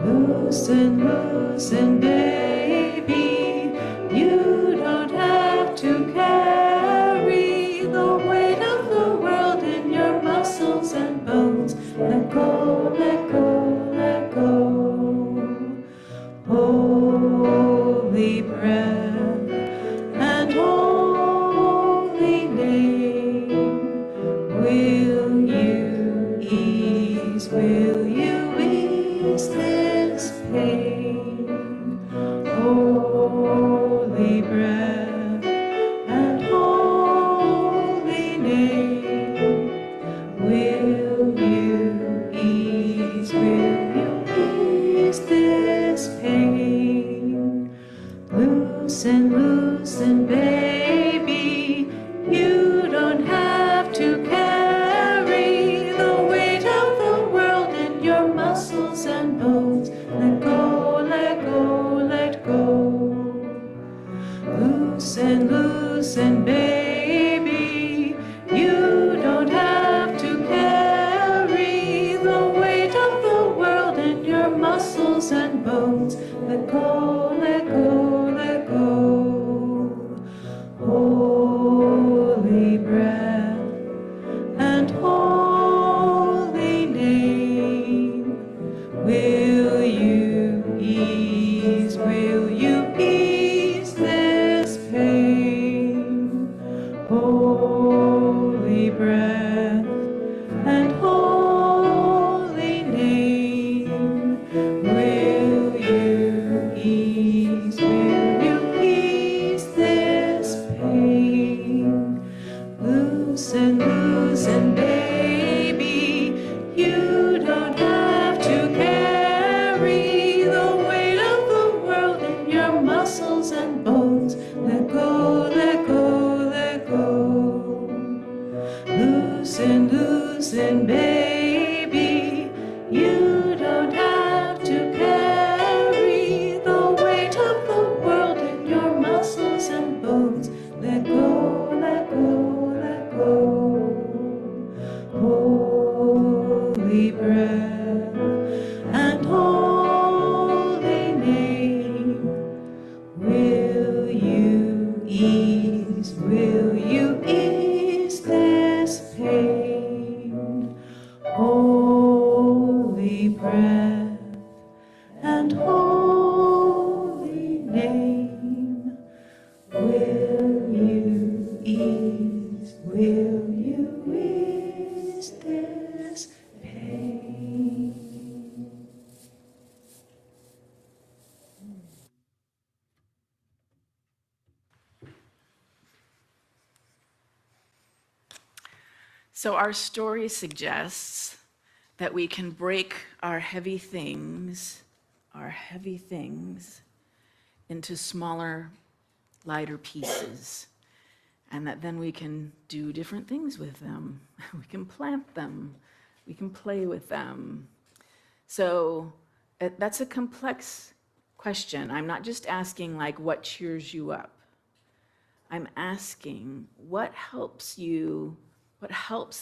Loosen, loosen, baby. You don't have to carry the weight of the world in your muscles and bones. Let go, let go, let go. Holy breath and holy name. Will you ease this pain? Holy breath and holy name. Will you ease this pain? Loosen, loosen, baby. You don't have to carry the weight of the world in your muscles and bones. Let go, let go, let go. Loosen, loosen, baby. You don't have to carry the weight of the world in your muscles and bones. Let go, let go, let go. Holy breath and holy name. Will you ease this pain? Holy breath and holy name. Will you ease this pain? Loosen, loosen, baby. You don't have to carry the weight of the world in your muscles and bones. Let go, let go, let go. Loosen, loosen, baby. You don't have to carry the weight of the world in your muscles and bones. Let go, let go, let go. Holy breath and holy name. Will you ease this pain? Holy breath and holy name. Will you ease this pain? So our story suggests that we can break our heavy things, into smaller, lighter pieces, and that then we can do different things with them. We can plant them, we can play with them. So that's a complex question. I'm not just asking like what cheers you up. I'm asking what helps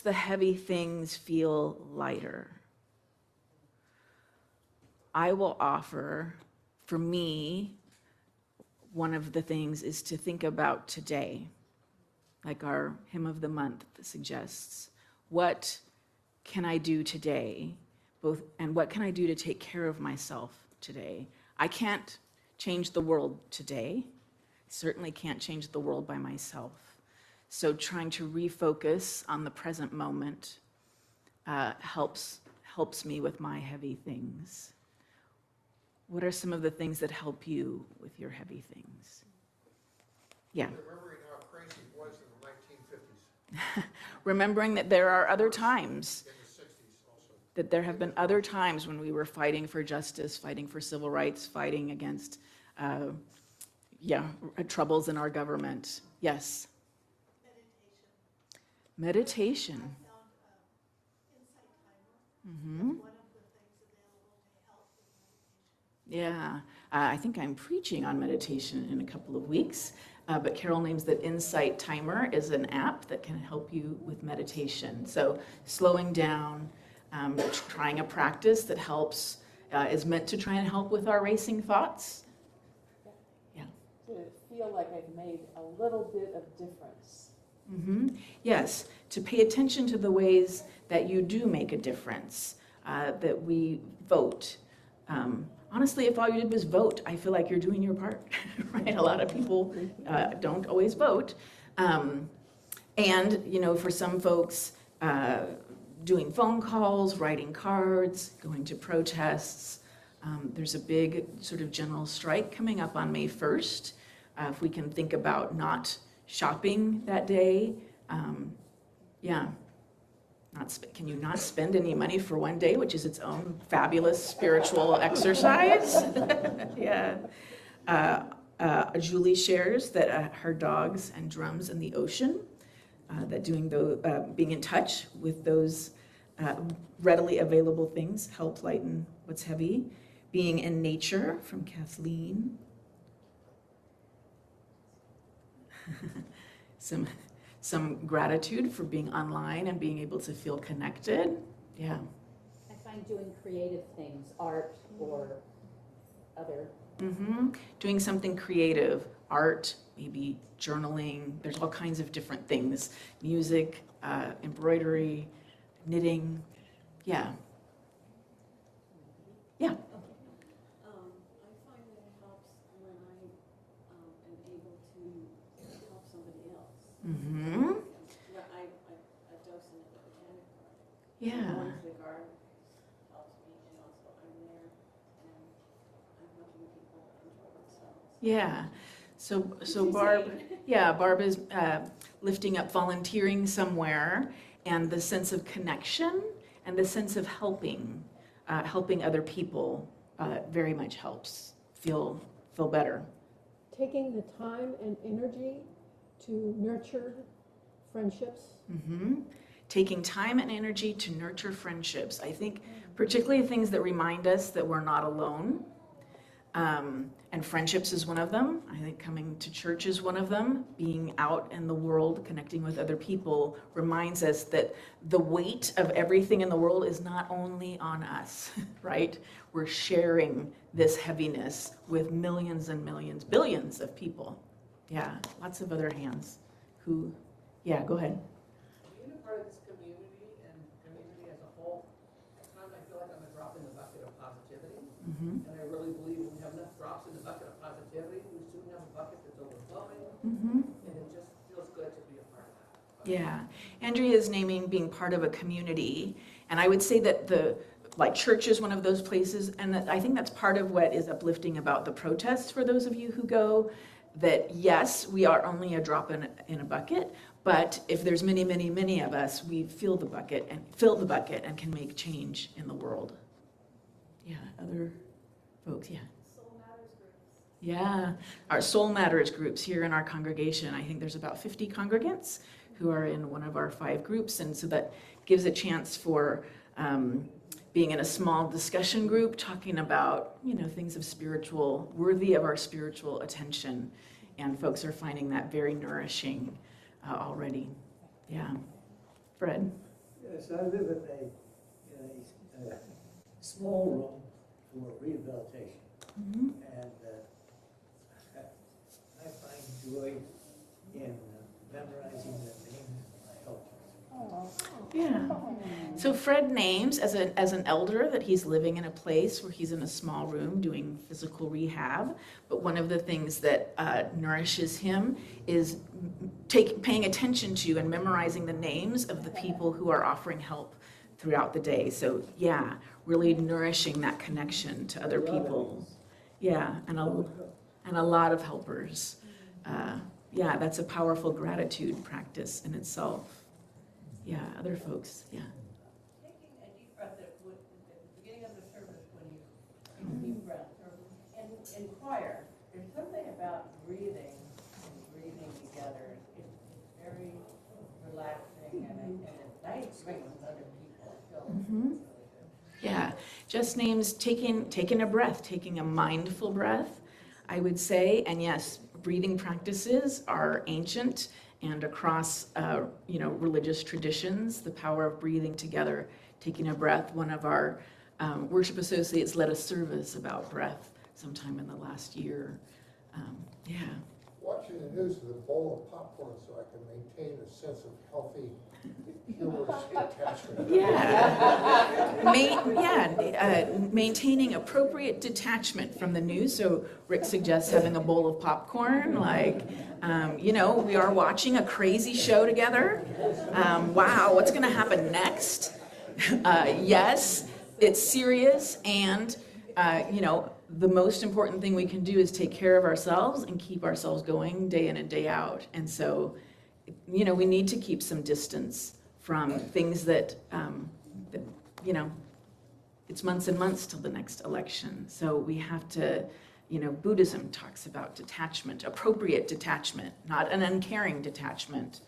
the heavy things feel lighter? I will offer, for me, one of the things is to think about today, like our hymn of the month suggests. what can I do today? And what can I do to take care of myself today? I can't change the world today. Certainly can't change the world by myself. So trying to refocus on the present moment helps me with my heavy things. What are some of the things that help you with your heavy things? Yeah. Remembering how crazy it was in the 1950s. Remembering that there are other times, In the 60s also. that there have been other times when we were fighting for justice, fighting for civil rights, fighting against troubles in our government. Yes. Meditation. Mm-hmm. Yeah, I think I'm preaching on meditation in a couple of weeks, but Carol names that Insight Timer is an app that can help you with meditation. So slowing down, trying a practice that helps, is meant to try and help with our racing thoughts. Yeah. To feel like I've made a little bit of difference. Mm-hmm. Yes, to pay attention to the ways that you do make a difference, that we vote. Honestly, if all you did was vote, I feel like you're doing your part, right? A lot of people don't always vote. And, for some folks, doing phone calls, writing cards, going to protests. There's a big sort of general strike coming up on May 1st. If we can think about not shopping that day, can you not spend any money for one day, which is its own fabulous spiritual exercise? Yeah. Julie shares that her dogs and drums in the ocean, that being in touch with those readily available things help lighten what's heavy. Being in nature from Kathleen. Some gratitude for being online and being able to feel connected. Yeah. I find doing creative things, art or other. Mm-hmm. Doing something creative, art, maybe journaling. There's all kinds of different things. Music, embroidery, knitting. Yeah. Yeah. I find that it helps when I am able to help somebody else. Mm-hmm. A docent at the botanic garden. Yeah. Going to the garden helps me, and also I'm there and I'm helping people enjoy themselves. Yeah. So Barb is lifting up volunteering somewhere, and the sense of connection and the sense of helping other people very much helps feel better. Taking the time and energy to nurture friendships. Mm-hmm. Taking time and energy to nurture friendships. I think particularly things that remind us that we're not alone. And friendships is one of them. I think coming to church is one of them. Being out in the world, connecting with other people reminds us that the weight of everything in the world is not only on us, right? We're sharing this heaviness with millions and millions, billions of people. Yeah, lots of other hands who, yeah, go ahead. Being a part of this community and community as a whole, at times I feel like I'm a drop in the bucket of positivity. Mm-hmm. And I really believe when we have enough drops in the bucket of positivity, we soon have a bucket that's overflowing. Mm-hmm. And it just feels good to be a part of that. Yeah, Andrea is naming being part of a community, and I would say that church is one of those places, and that I think that's part of what is uplifting about the protests for those of you who go, that yes, we are only a drop in a bucket, but if there's many, many, many of us, we fill the bucket and can make change in the world. Yeah, other folks, yeah. Soul Matters groups. Yeah, our Soul Matters groups here in our congregation. I think there's about 50 congregants who are in one of our 5 groups, and so that gives a chance for being in a small discussion group, talking about things of worthy of our spiritual attention, and folks are finding that very nourishing already. Yeah, Fred. Yes, I live in a small room for rehabilitation. Mm-hmm. And I find joy in memorizing the names of my helpers. Yeah. So Fred names as an elder that he's living in a place where he's in a small room doing physical rehab. But one of the things that nourishes him is paying attention to and memorizing the names of the people who are offering help throughout the day. So yeah, really nourishing that connection to other people. Yeah, and a lot of helpers. Yeah, that's a powerful gratitude practice in itself. Yeah, other folks, yeah. Taking a deep breath at the beginning of the service when you take a deep breath, or in choir, there's something about breathing and breathing together. It's very relaxing and it's nice to be with other people. I feel it's really good. Yeah, just names taking a breath, taking a mindful breath, I would say. And yes, breathing practices are ancient and across religious traditions. The power of breathing together, taking a breath. One of our worship associates led a service about breath sometime in the last year. Yeah. Watching the news with a bowl of popcorn so I can maintain a sense of healthy, humorous attachment. Maintaining appropriate detachment from the news. So Rick suggests having a bowl of popcorn, we are watching a crazy show together. Wow, what's going to happen next? Yes, it's serious, and the most important thing we can do is take care of ourselves and keep ourselves going day in and day out. And so, we need to keep some distance from things that it's months and months till the next election. So we have to, Buddhism talks about detachment, appropriate detachment, not an uncaring detachment,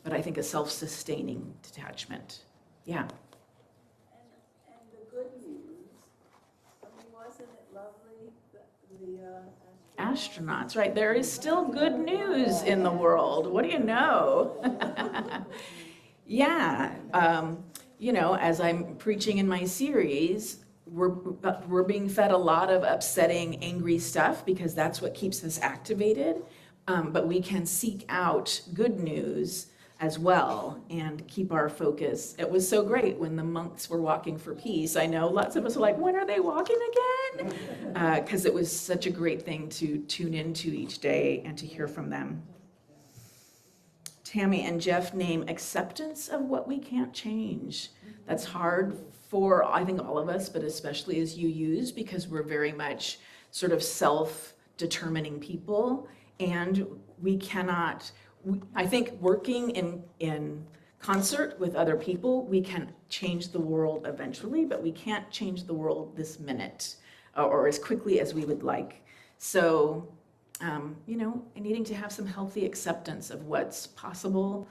but I think a self-sustaining detachment. Yeah. And the good news, wasn't it lovely, the Astronauts, right? There is still good news in the world. What do you know? Yeah. As I'm preaching in my series, we're being fed a lot of upsetting, angry stuff because that's what keeps us activated. But we can seek out good news as well and keep our focus. It was so great when the monks were walking for peace. I know lots of us are like, when are they walking again? Because it was such a great thing to tune into each day and to hear from them. Tammy and Jeff name acceptance of what we can't change. That's hard for, I think, all of us, but especially as UUs, because we're very much sort of self-determining people, and we cannot, I think working in concert with other people, we can change the world eventually, but we can't change the world this minute or as quickly as we would like. So, needing to have some healthy acceptance of what's possible,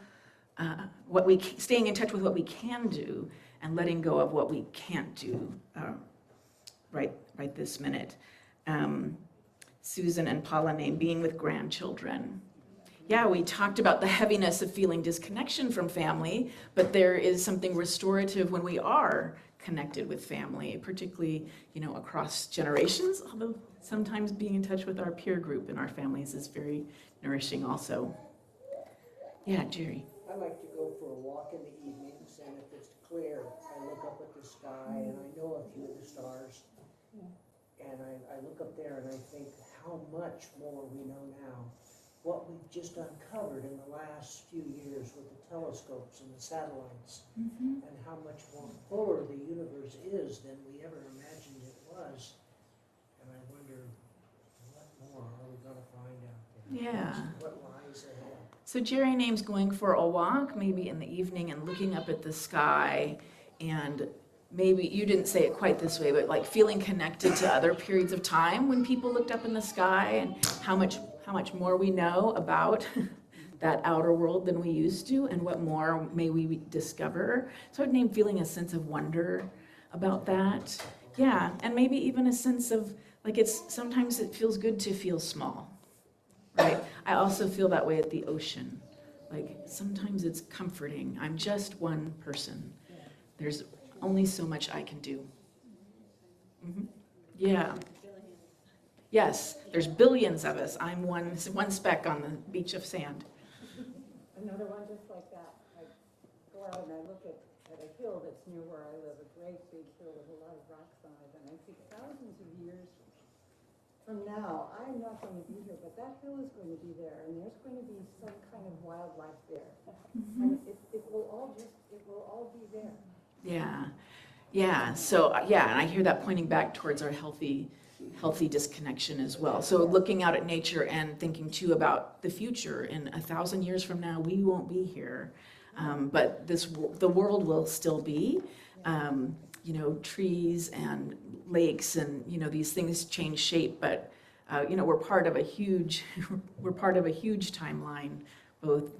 staying in touch with what we can do and letting go of what we can't do right this minute. Susan and Paula name being with grandchildren. Yeah, we talked about the heaviness of feeling disconnection from family, but there is something restorative when we are connected with family, particularly, across generations, although sometimes being in touch with our peer group in our families is very nourishing also. Yeah, Jerry. I like to go for a walk in the evenings, and if it's clear, I look up at the sky, and I know a few of the stars. And I look up there and I think how much more we know now. What we've just uncovered in the last few years with the telescopes and the satellites, and how much more fuller the universe is than we ever imagined it was. And I wonder, what more are we going to find out there? Yeah. What lies ahead? So Jerry name's going for a walk, maybe in the evening, and looking up at the sky, and maybe you didn't say it quite this way, but like feeling connected to other periods of time when people looked up in the sky, and how much more we know about that outer world than we used to, and what more may we discover. So I'd name feeling a sense of wonder about that. Yeah, and maybe even a sense of, sometimes it feels good to feel small, right? I also feel that way at the ocean. Sometimes it's comforting. I'm just one person. There's only so much I can do. Yeah. Yes, there's billions of us. I'm one speck on the beach of sand. Another one just like that. out and I look at a hill that's near where I live, a great big hill with a lot of rocks on it, and I think thousands of years from now, I'm not going to be here, but that hill is going to be there, and there's going to be some kind of wildlife there. And it will all be there. Yeah. Yeah. So, yeah, and I hear that pointing back towards our healthy disconnection as well. So looking out at nature and thinking too about the future. In 1,000 years from now, we won't be here, but the world will still be. Trees and lakes and these things change shape, but we're part of a huge timeline. Both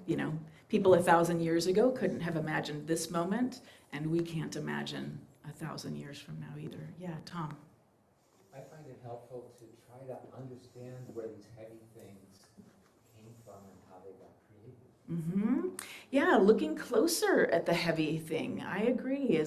people 1,000 years ago couldn't have imagined this moment, and we can't imagine 1,000 years from now either. Yeah, Tom. I find it helpful to try to understand where these heavy things came from and how they got created. Yeah, looking closer at the heavy thing, I agree,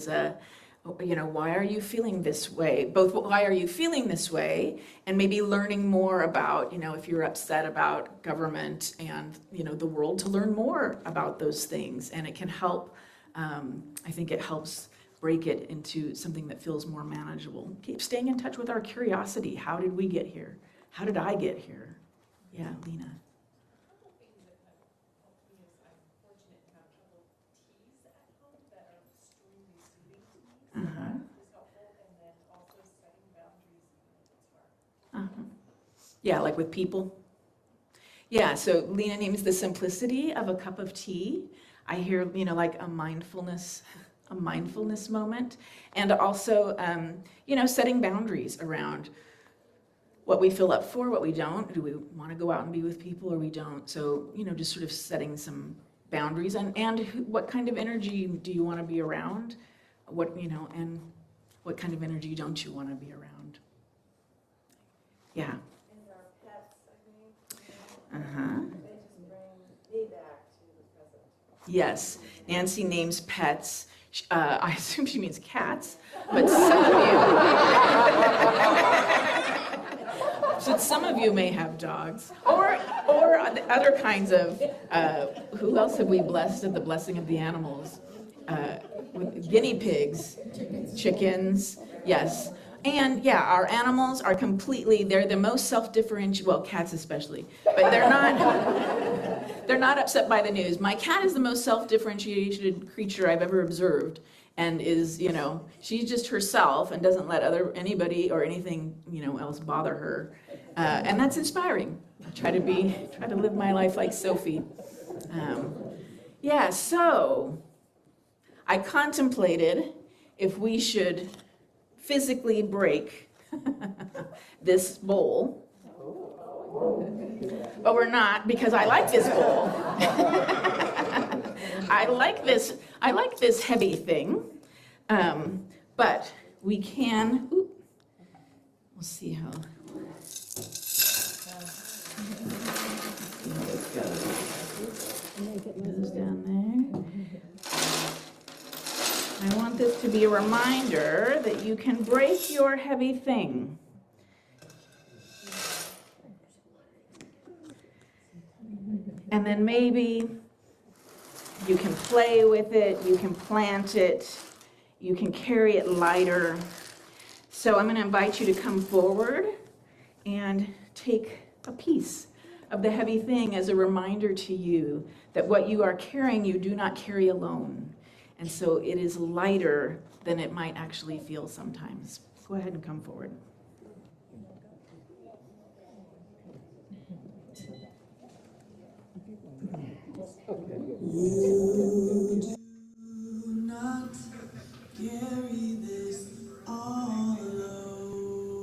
why are you feeling this way? Both why are you feeling this way, and maybe learning more about, if you're upset about government and, the world, to learn more about those things. And it can help, I think it helps break it into something that feels more manageable. Keep staying in touch with our curiosity. How did we get here? How did I get here? Yeah, Lena. Yeah, like with people. Yeah, so Lena names the simplicity of a cup of tea. I hear, like a mindfulness moment, and also, setting boundaries around what we feel up for, what we don't. Do we want to go out and be with people or we don't? So, just sort of setting some boundaries, and what kind of energy do you want to be around? And what kind of energy don't you want to be around? Yeah. They just bring me back to the present. Yes, Nancy names pets. I assume she means cats, but some of you may have dogs, or other kinds of. Who else have we blessed at the blessing of the animals? With guinea pigs, chickens. Yes. And yeah, our animals are they're the most self-differentiated, well, cats especially, but they're not upset by the news. My cat is the most self-differentiated creature I've ever observed, and is, she's just herself and doesn't let anybody or anything, else bother her. And that's inspiring. I try to live my life like Sophie. So I contemplated if we should physically break this bowl, but we're not, because I like this bowl. I like this heavy thing, but we can. We'll see how this goes down there. I want this to be a reminder that you can break your heavy thing. And then maybe you can play with it, you can plant it, you can carry it lighter. So I'm going to invite you to come forward and take a piece of the heavy thing as a reminder to you that what you are carrying, you do not carry alone. And so it is lighter than it might actually feel sometimes. Go ahead and come forward. You do not carry this all alone.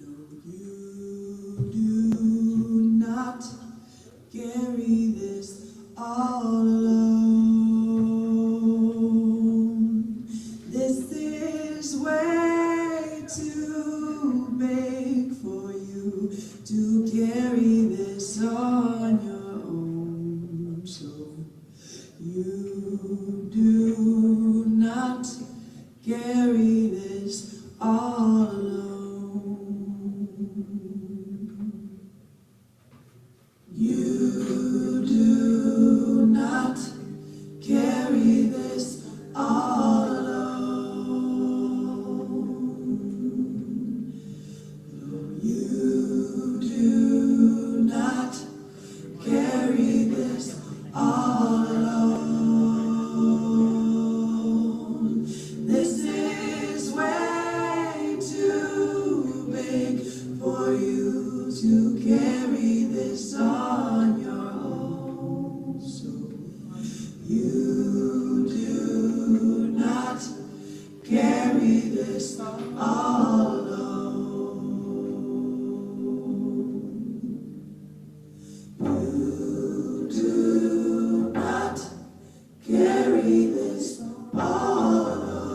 No, you do not carry this all alone. This is way too big for you to carry this on your own. So you do not carry this all alone. You do all alone. You do not carry this all alone.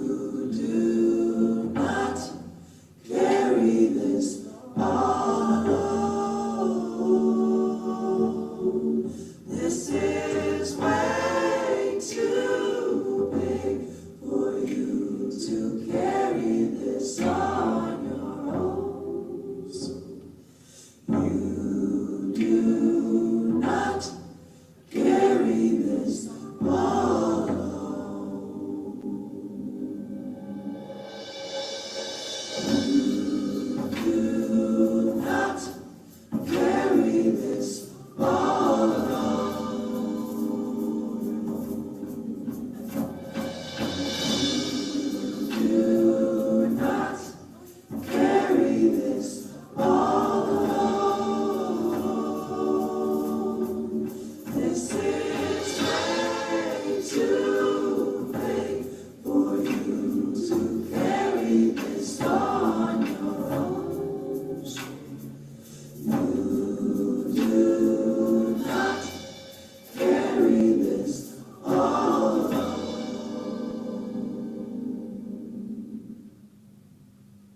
You do not carry this all alone. This is way too big for you to carry this on your own. So you do not carry this all alone. You do not carry this all alone. You do not carry this all alone. This is way too big for you to carry this on your own. So you do not carry this all alone.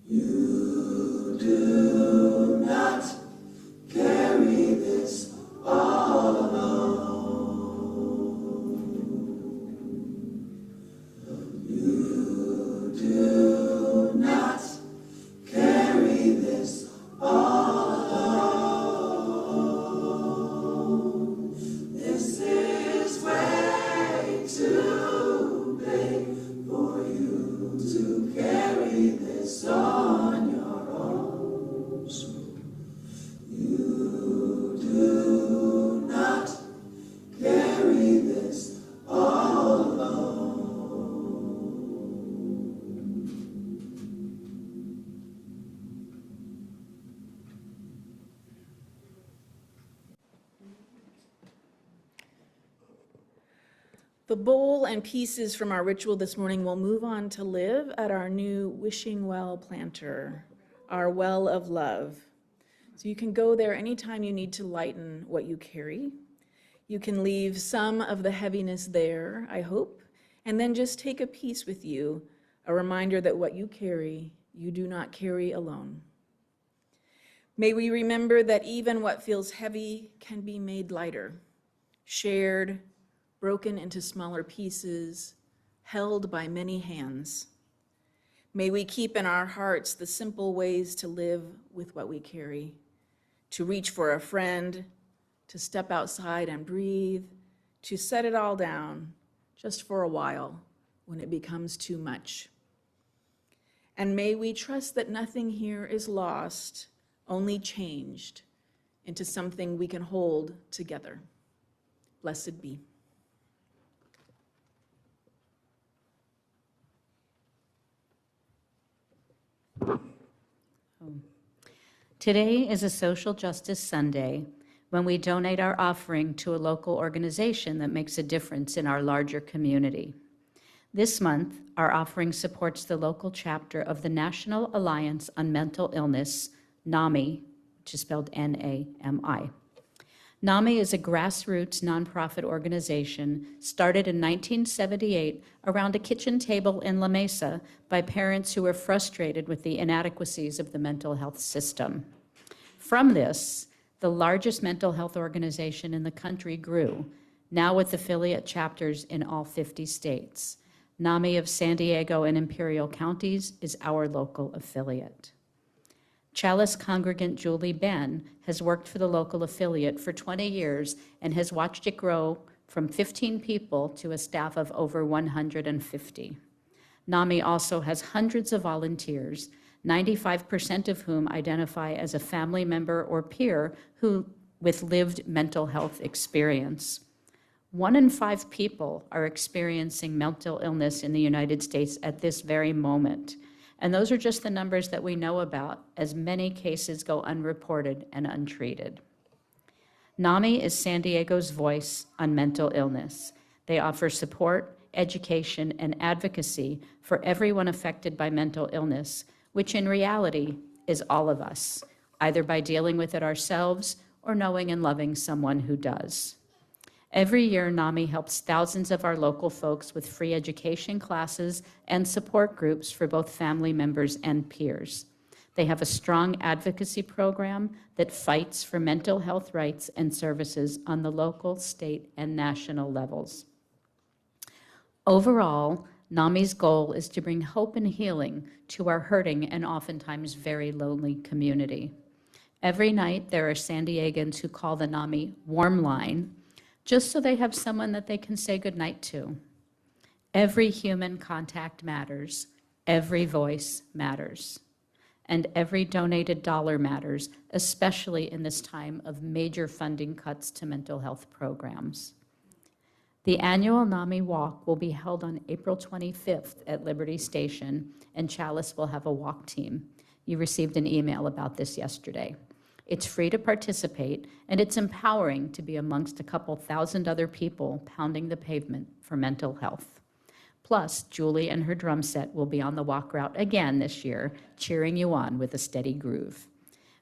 You do not carry this all alone. You do not carry this all alone. This is way too big for you to carry this on your own. So you do not carry this all alone. The bowl and pieces from our ritual this morning will move on to live at our new Wishing Well planter, our well of love. So you can go there anytime you need to lighten what you carry. You can leave some of the heaviness there, I hope, and then just take a piece with you, a reminder that what you carry, you do not carry alone. May we remember that even what feels heavy can be made lighter, shared, broken into smaller pieces, held by many hands. May we keep in our hearts the simple ways to live with what we carry, to reach for a friend, to step outside and breathe, to set it all down just for a while when it becomes too much. And may we trust that nothing here is lost, only changed into something we can hold together. Blessed be. Today is a Social Justice Sunday when we donate our offering to a local organization that makes a difference in our larger community. This month, our offering supports the local chapter of the National Alliance on Mental Illness, NAMI, which is spelled N-A-M-I. NAMI is a grassroots nonprofit organization started in 1978 around a kitchen table in La Mesa by parents who were frustrated with the inadequacies of the mental health system. From this, the largest mental health organization in the country grew, now with affiliate chapters in all 50 states. NAMI of San Diego and Imperial Counties is our local affiliate. Chalice congregant Julie Ben has worked for the local affiliate for 20 years and has watched it grow from 15 people to a staff of over 150. NAMI also has hundreds of volunteers, 95% of whom identify as a family member or peer with lived mental health experience. 1 in 5 people are experiencing mental illness in the United States at this very moment. And those are just the numbers that we know about, as many cases go unreported and untreated. NAMI is San Diego's voice on mental illness. They offer support, education, and advocacy for everyone affected by mental illness, which in reality is all of us, either by dealing with it ourselves or knowing and loving someone who does. Every year, NAMI helps thousands of our local folks with free education classes and support groups for both family members and peers. They have a strong advocacy program that fights for mental health rights and services on the local, state, and national levels. Overall, NAMI's goal is to bring hope and healing to our hurting and oftentimes very lonely community. Every night, there are San Diegans who call the NAMI Warm Line, just so they have someone that they can say goodnight to. Every human contact matters, every voice matters, and every donated dollar matters, especially in this time of major funding cuts to mental health programs. The annual NAMI Walk will be held on April 25th at Liberty Station, and Chalice will have a walk team. You received an email about this yesterday. It's free to participate, and it's empowering to be amongst a couple thousand other people pounding the pavement for mental health. Plus, Julie and her drum set will be on the walk route again this year, cheering you on with a steady groove.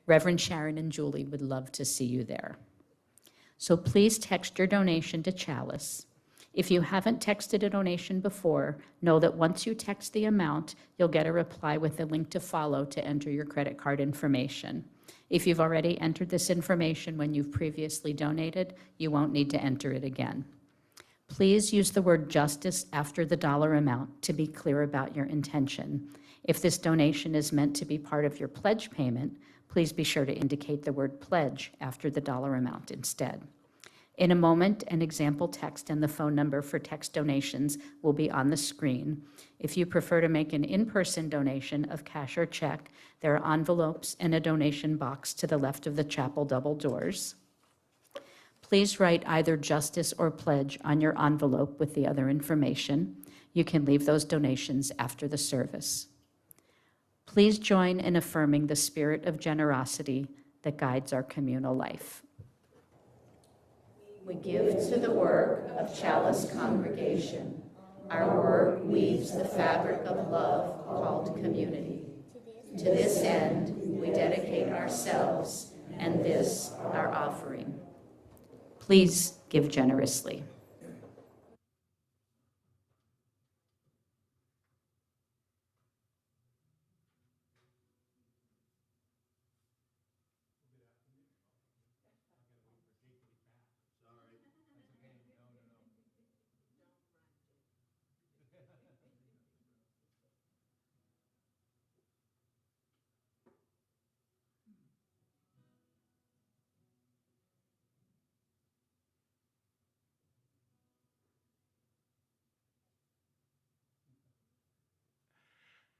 Reverend Sharon and Julie would love to see you there. So please text your donation to Chalice. If you haven't texted a donation before, know that once you text the amount, you'll get a reply with a link to follow to enter your credit card information. If you've already entered this information when you've previously donated, you won't need to enter it again. Please use the word justice after the dollar amount to be clear about your intention. If this donation is meant to be part of your pledge payment, please be sure to indicate the word pledge after the dollar amount instead. In a moment, an example text and the phone number for text donations will be on the screen. If you prefer to make an in-person donation of cash or check, there are envelopes and a donation box to the left of the chapel double doors. Please write either justice or pledge on your envelope with the other information. You can leave those donations after the service. Please join in affirming the spirit of generosity that guides our communal life. We give to the work of Chalice Congregation. Our work weaves the fabric of love called community. To this end, we dedicate ourselves and this, our offering. Please give generously.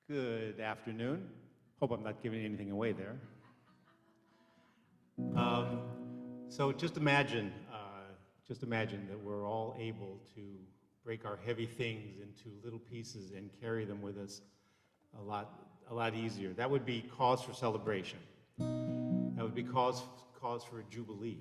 Good afternoon. Hope I'm not giving anything away there. So just imagine that we're all able to break our heavy things into little pieces and carry them with us a lot easier. That would be cause for celebration. That would be cause for a jubilee.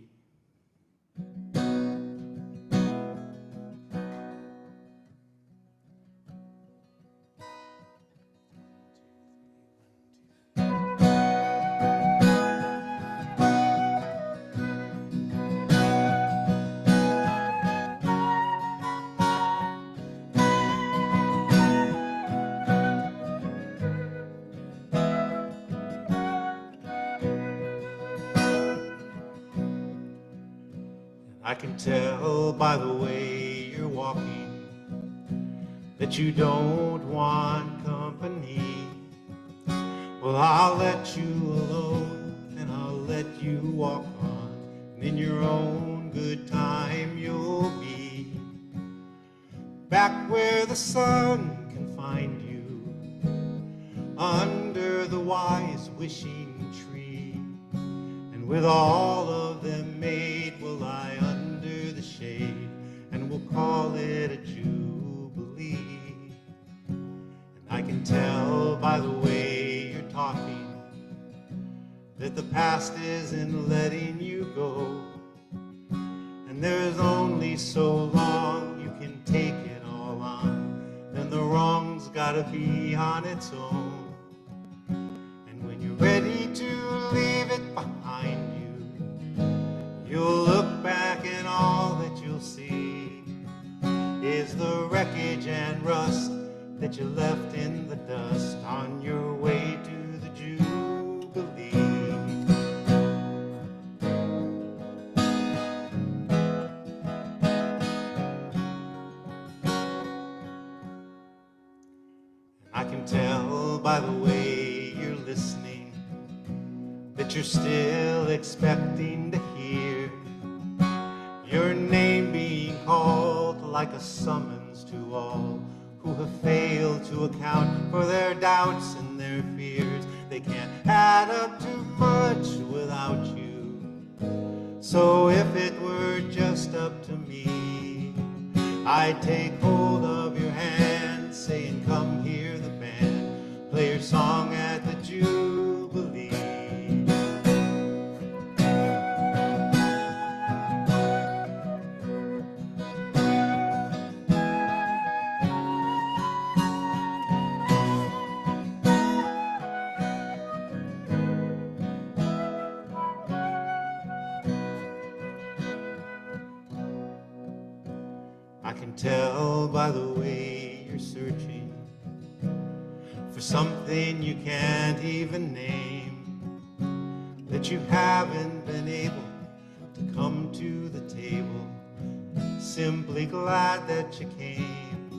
I can tell by the way you're walking that you don't want company. Well, I'll let you alone and I'll let you walk on, and in your own good time you'll be back where the sun can find you, under the wise wishing tree, and with all of them made will lie under the shade, and we'll call it a jubilee. And I can tell by the way you're talking that the past isn't letting you go, and there's only so long you can gotta be on its own. And when you're ready to leave it behind you, you'll look back and all that you'll see is the wreckage and rust that you left in the dust on your way to the Jubilee. I can tell by the way you're listening that you're still expecting to hear your name being called like a summons to all who have failed to account for their doubts and their fears. They can't add up to much without you. So if it were just up to me, I'd take hold of your hand, saying, come hear the band play your song at the Jubilee. I can tell by the way you're searching for something you can't even name, that you haven't been able to come to the table, simply glad that you came.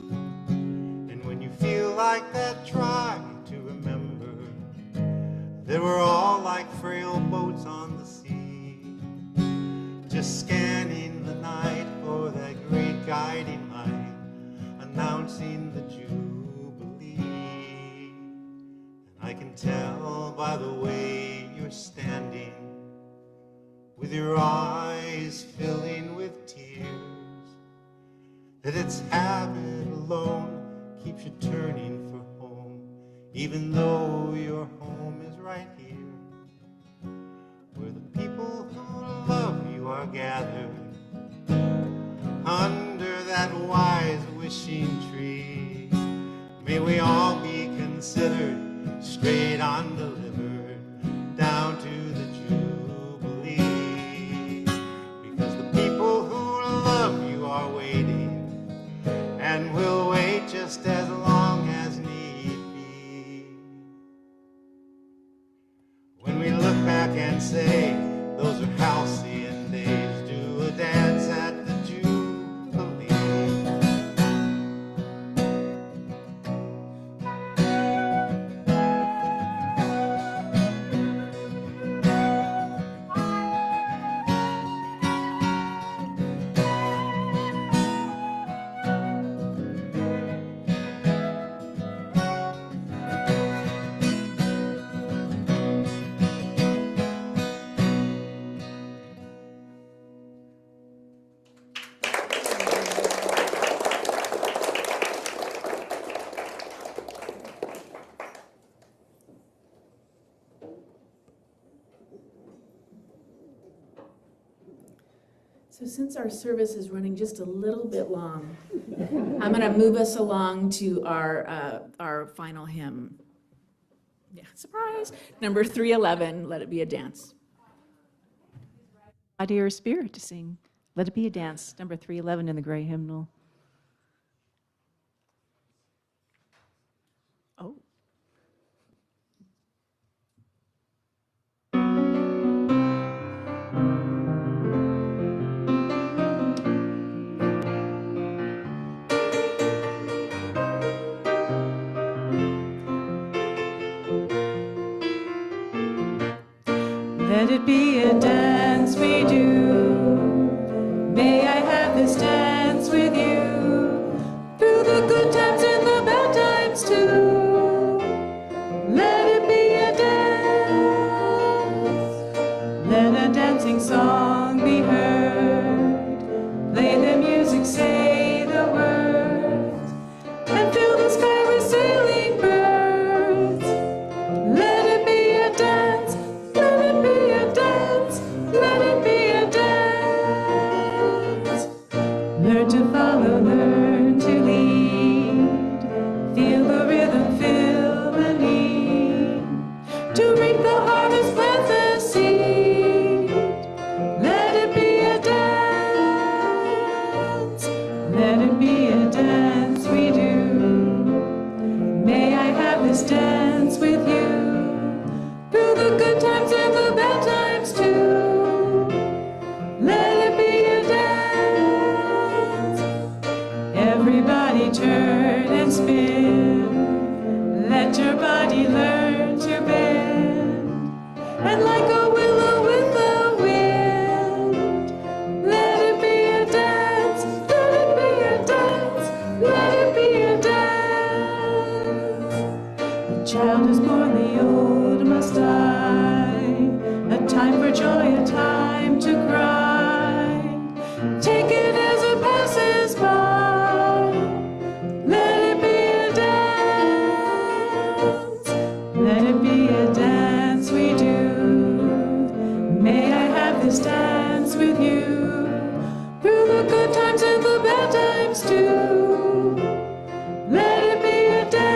And when you feel like that, try to remember that we're all like frail boats on the sea, just scanning the night for that great guiding light, announcing the Jubilee. And I can tell by the way you're standing, with your eyes filling with tears, that it's habit alone keeps you turning for home, even though your home is right here, where the people who love you are gathered under that wise wishing tree. May we all be considered straight on delivered down to the Jubilee, because the people who love you are waiting and will wait just as long as need be. When we look back and say those are halcyon days, do a dance at the Jubilee. So since our service is running just a little bit long, I'm going to move us along to our final hymn. Yeah, surprise. Number 311, Let It Be a Dance. Body or spirit to sing. Let It Be a Dance, number 311 in the gray hymnal. Oh. Let it be a dance we do. May I have this dance with you through the good times and the bad times too. Let it be a dance. Let a dancing song be heard. Play the music, say the words, and fill the sky with sailing birds. Let it be a dance. Let it be a dance. Let it be a dance. Learn to follow, learn to lead. Feel the rhythm. always dance with you through the good times and the bad times too. Let it be a dance.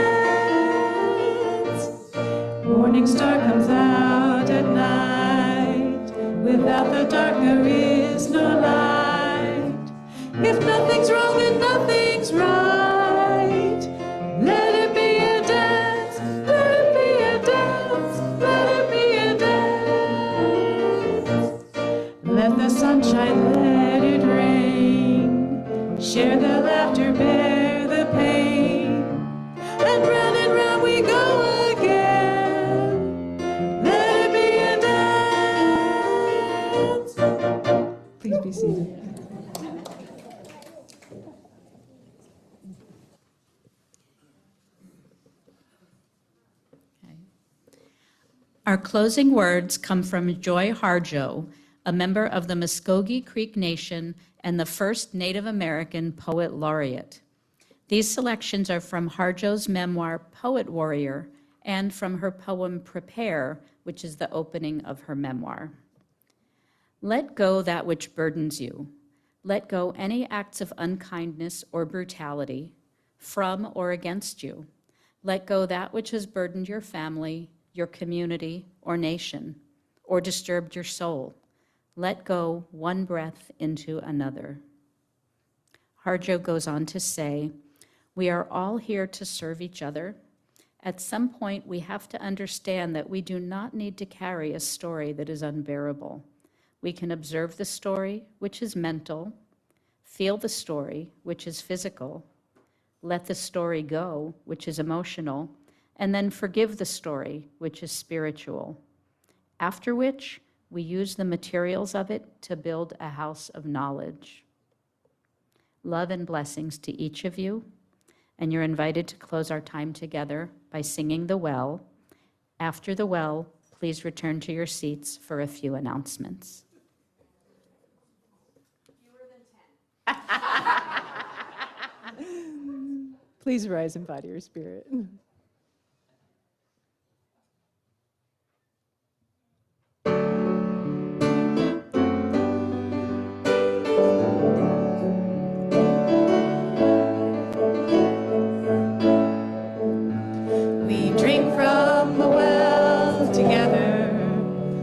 Morning star comes out at night. Without the dark there is no light. If nothing's wrong then nothing's right. Let it be a dance. Let it be a dance. Let it be a dance. Let the sunshine, let it rain. Share the laughter, bear the pain. And round we go again. Let it be a dance. Please be seated. Our closing words come from Joy Harjo, a member of the Muskogee Creek Nation and the first Native American Poet Laureate. These selections are from Harjo's memoir, Poet Warrior, and from her poem, Prepare, which is the opening of her memoir. Let go that which burdens you. Let go any acts of unkindness or brutality from or against you. Let go that which has burdened your family, your community, or nation, or disturbed your soul. Let go one breath into another. Harjo goes on to say, we are all here to serve each other. At some point, we have to understand that we do not need to carry a story that is unbearable. We can observe the story, which is mental, feel the story, which is physical, let the story go, which is emotional, and then forgive the story, which is spiritual. After which, we use the materials of it to build a house of knowledge. Love and blessings to each of you, and you're invited to close our time together by singing the well. After the well, please return to your seats for a few announcements. Please rise and bow to your spirit. We drink from the well together,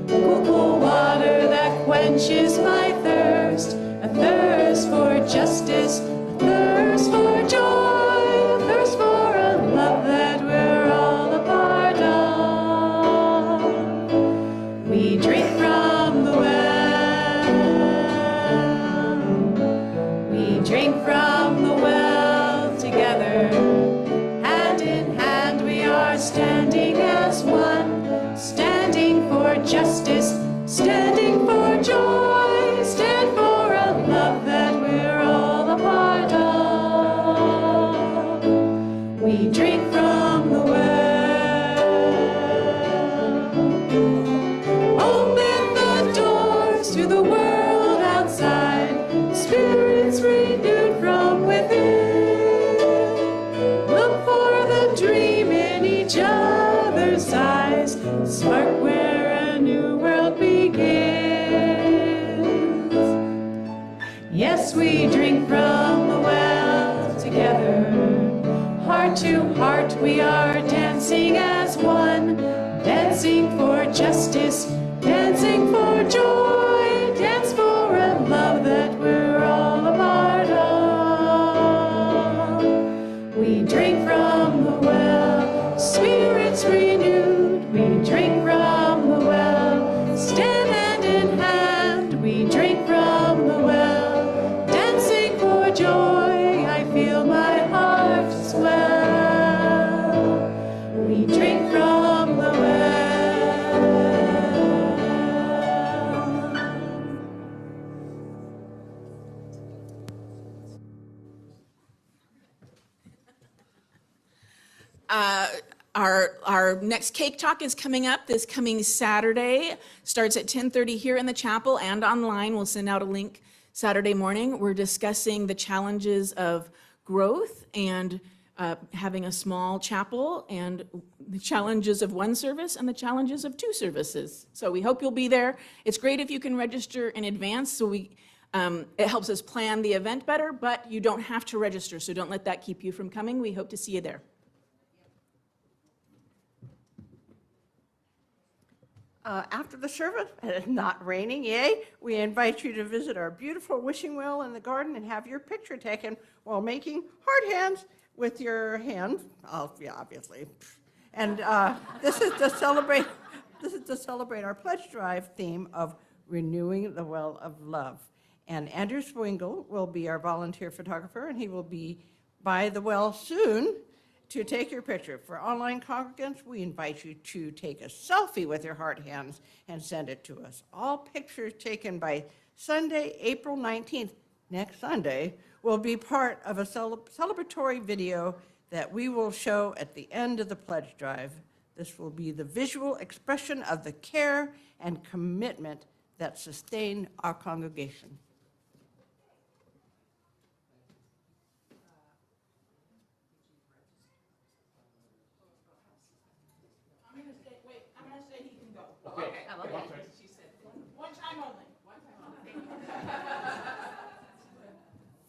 cool, cool water that quenches my thirst, a thirst for justice, a thirst for joy, a thirst for a love that we're all a part of. We drink from the well. We drink from the well together. Hand in hand we are standing as one, standing for justice, standing for joy, stand for a love that we're all a part of. We drink from the well. Open the doors to the world outside, spirits renewed from within. Look for the dream in each other's eyes, spark where a new world begins. Yes, we drink from the well together. Heart to heart we are dancing as one, dancing for justice, dancing for joy, dance for a love that we're all a part of. We drink from the well, spirits renewed, we drink from the well, stand hand in hand, we drink from the well, dancing for joy, I feel my heart swell. We drink from the well. Our next cake talk is coming up this coming Saturday. Starts at 10:30 here in the chapel and online. We'll send out a link Saturday morning. We're discussing the challenges of growth and having a small chapel and the challenges of one service and the challenges of two services. So we hope you'll be there. It's great if you can register in advance, so it helps us plan the event better, but you don't have to register, so don't let that keep you from coming. We hope to see you there. After the service, and it's not raining, yay, we invite you to visit our beautiful wishing well in the garden and have your picture taken while making heart hands with your hand, obviously. And this is to celebrate our pledge drive theme of renewing the well of love. And Andrew Swingle will be our volunteer photographer, and he will be by the well soon to take your picture. For online congregants, we invite you to take a selfie with your heart hands and send it to us. All pictures taken by Sunday, April 19th, next Sunday, will be part of a celebratory video that we will show at the end of the pledge drive. This will be the visual expression of the care and commitment that sustain our congregation.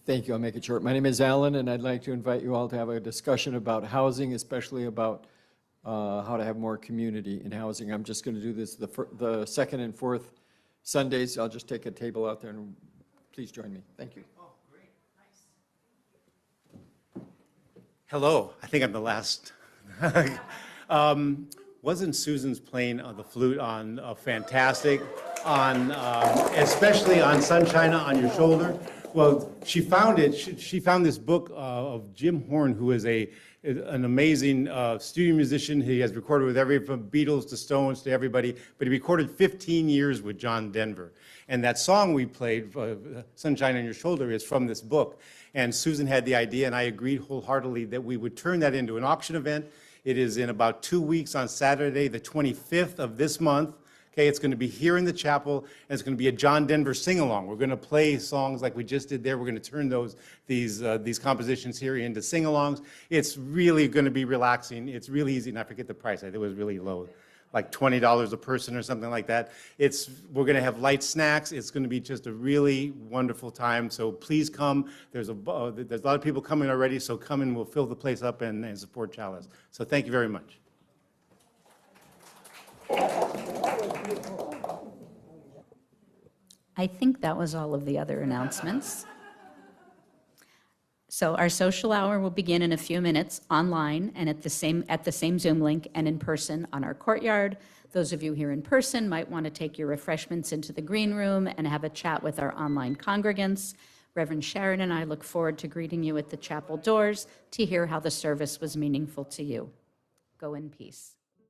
Thank you. I'll make it short. My name is Alan, and I'd like to invite you all to have a discussion about housing, especially about how to have more community in housing. I'm just going to do this the second and fourth Sundays. I'll just take a table out there, and please join me. Thank you. Oh, great. Nice. Hello. I think I'm the last. Wasn't Susan's playing the flute on fantastic, on especially on Sunshine on Your Shoulder? Well, she found it. She found this book of Jim Horn, who is an amazing studio musician. He has recorded with from Beatles to Stones to everybody, but he recorded 15 years with John Denver. And that song we played, Sunshine on Your Shoulder, is from this book. And Susan had the idea, and I agreed wholeheartedly that we would turn that into an auction event. It is in about 2 weeks on Saturday, the 25th of this month. Okay, it's going to be here in the chapel, and it's going to be a John Denver sing-along. We're going to play songs like we just did there. We're going to turn these compositions here into sing-alongs. It's really going to be relaxing. It's really easy, and I forget the price. I think it was really low, like $20 a person or something like that. We're going to have light snacks. It's going to be just a really wonderful time. So please come. There's a lot of people coming already, so come and we'll fill the place up and support Chalice. So thank you very much. I think that was all of the other announcements. So our social hour will begin in a few minutes online and at the same Zoom link and in person on our courtyard. Those of you here in person might want to take your refreshments into the green room and have a chat with our online congregants. Reverend Sharon and I look forward to greeting you at the chapel doors to hear how the service was meaningful to you. Go in peace.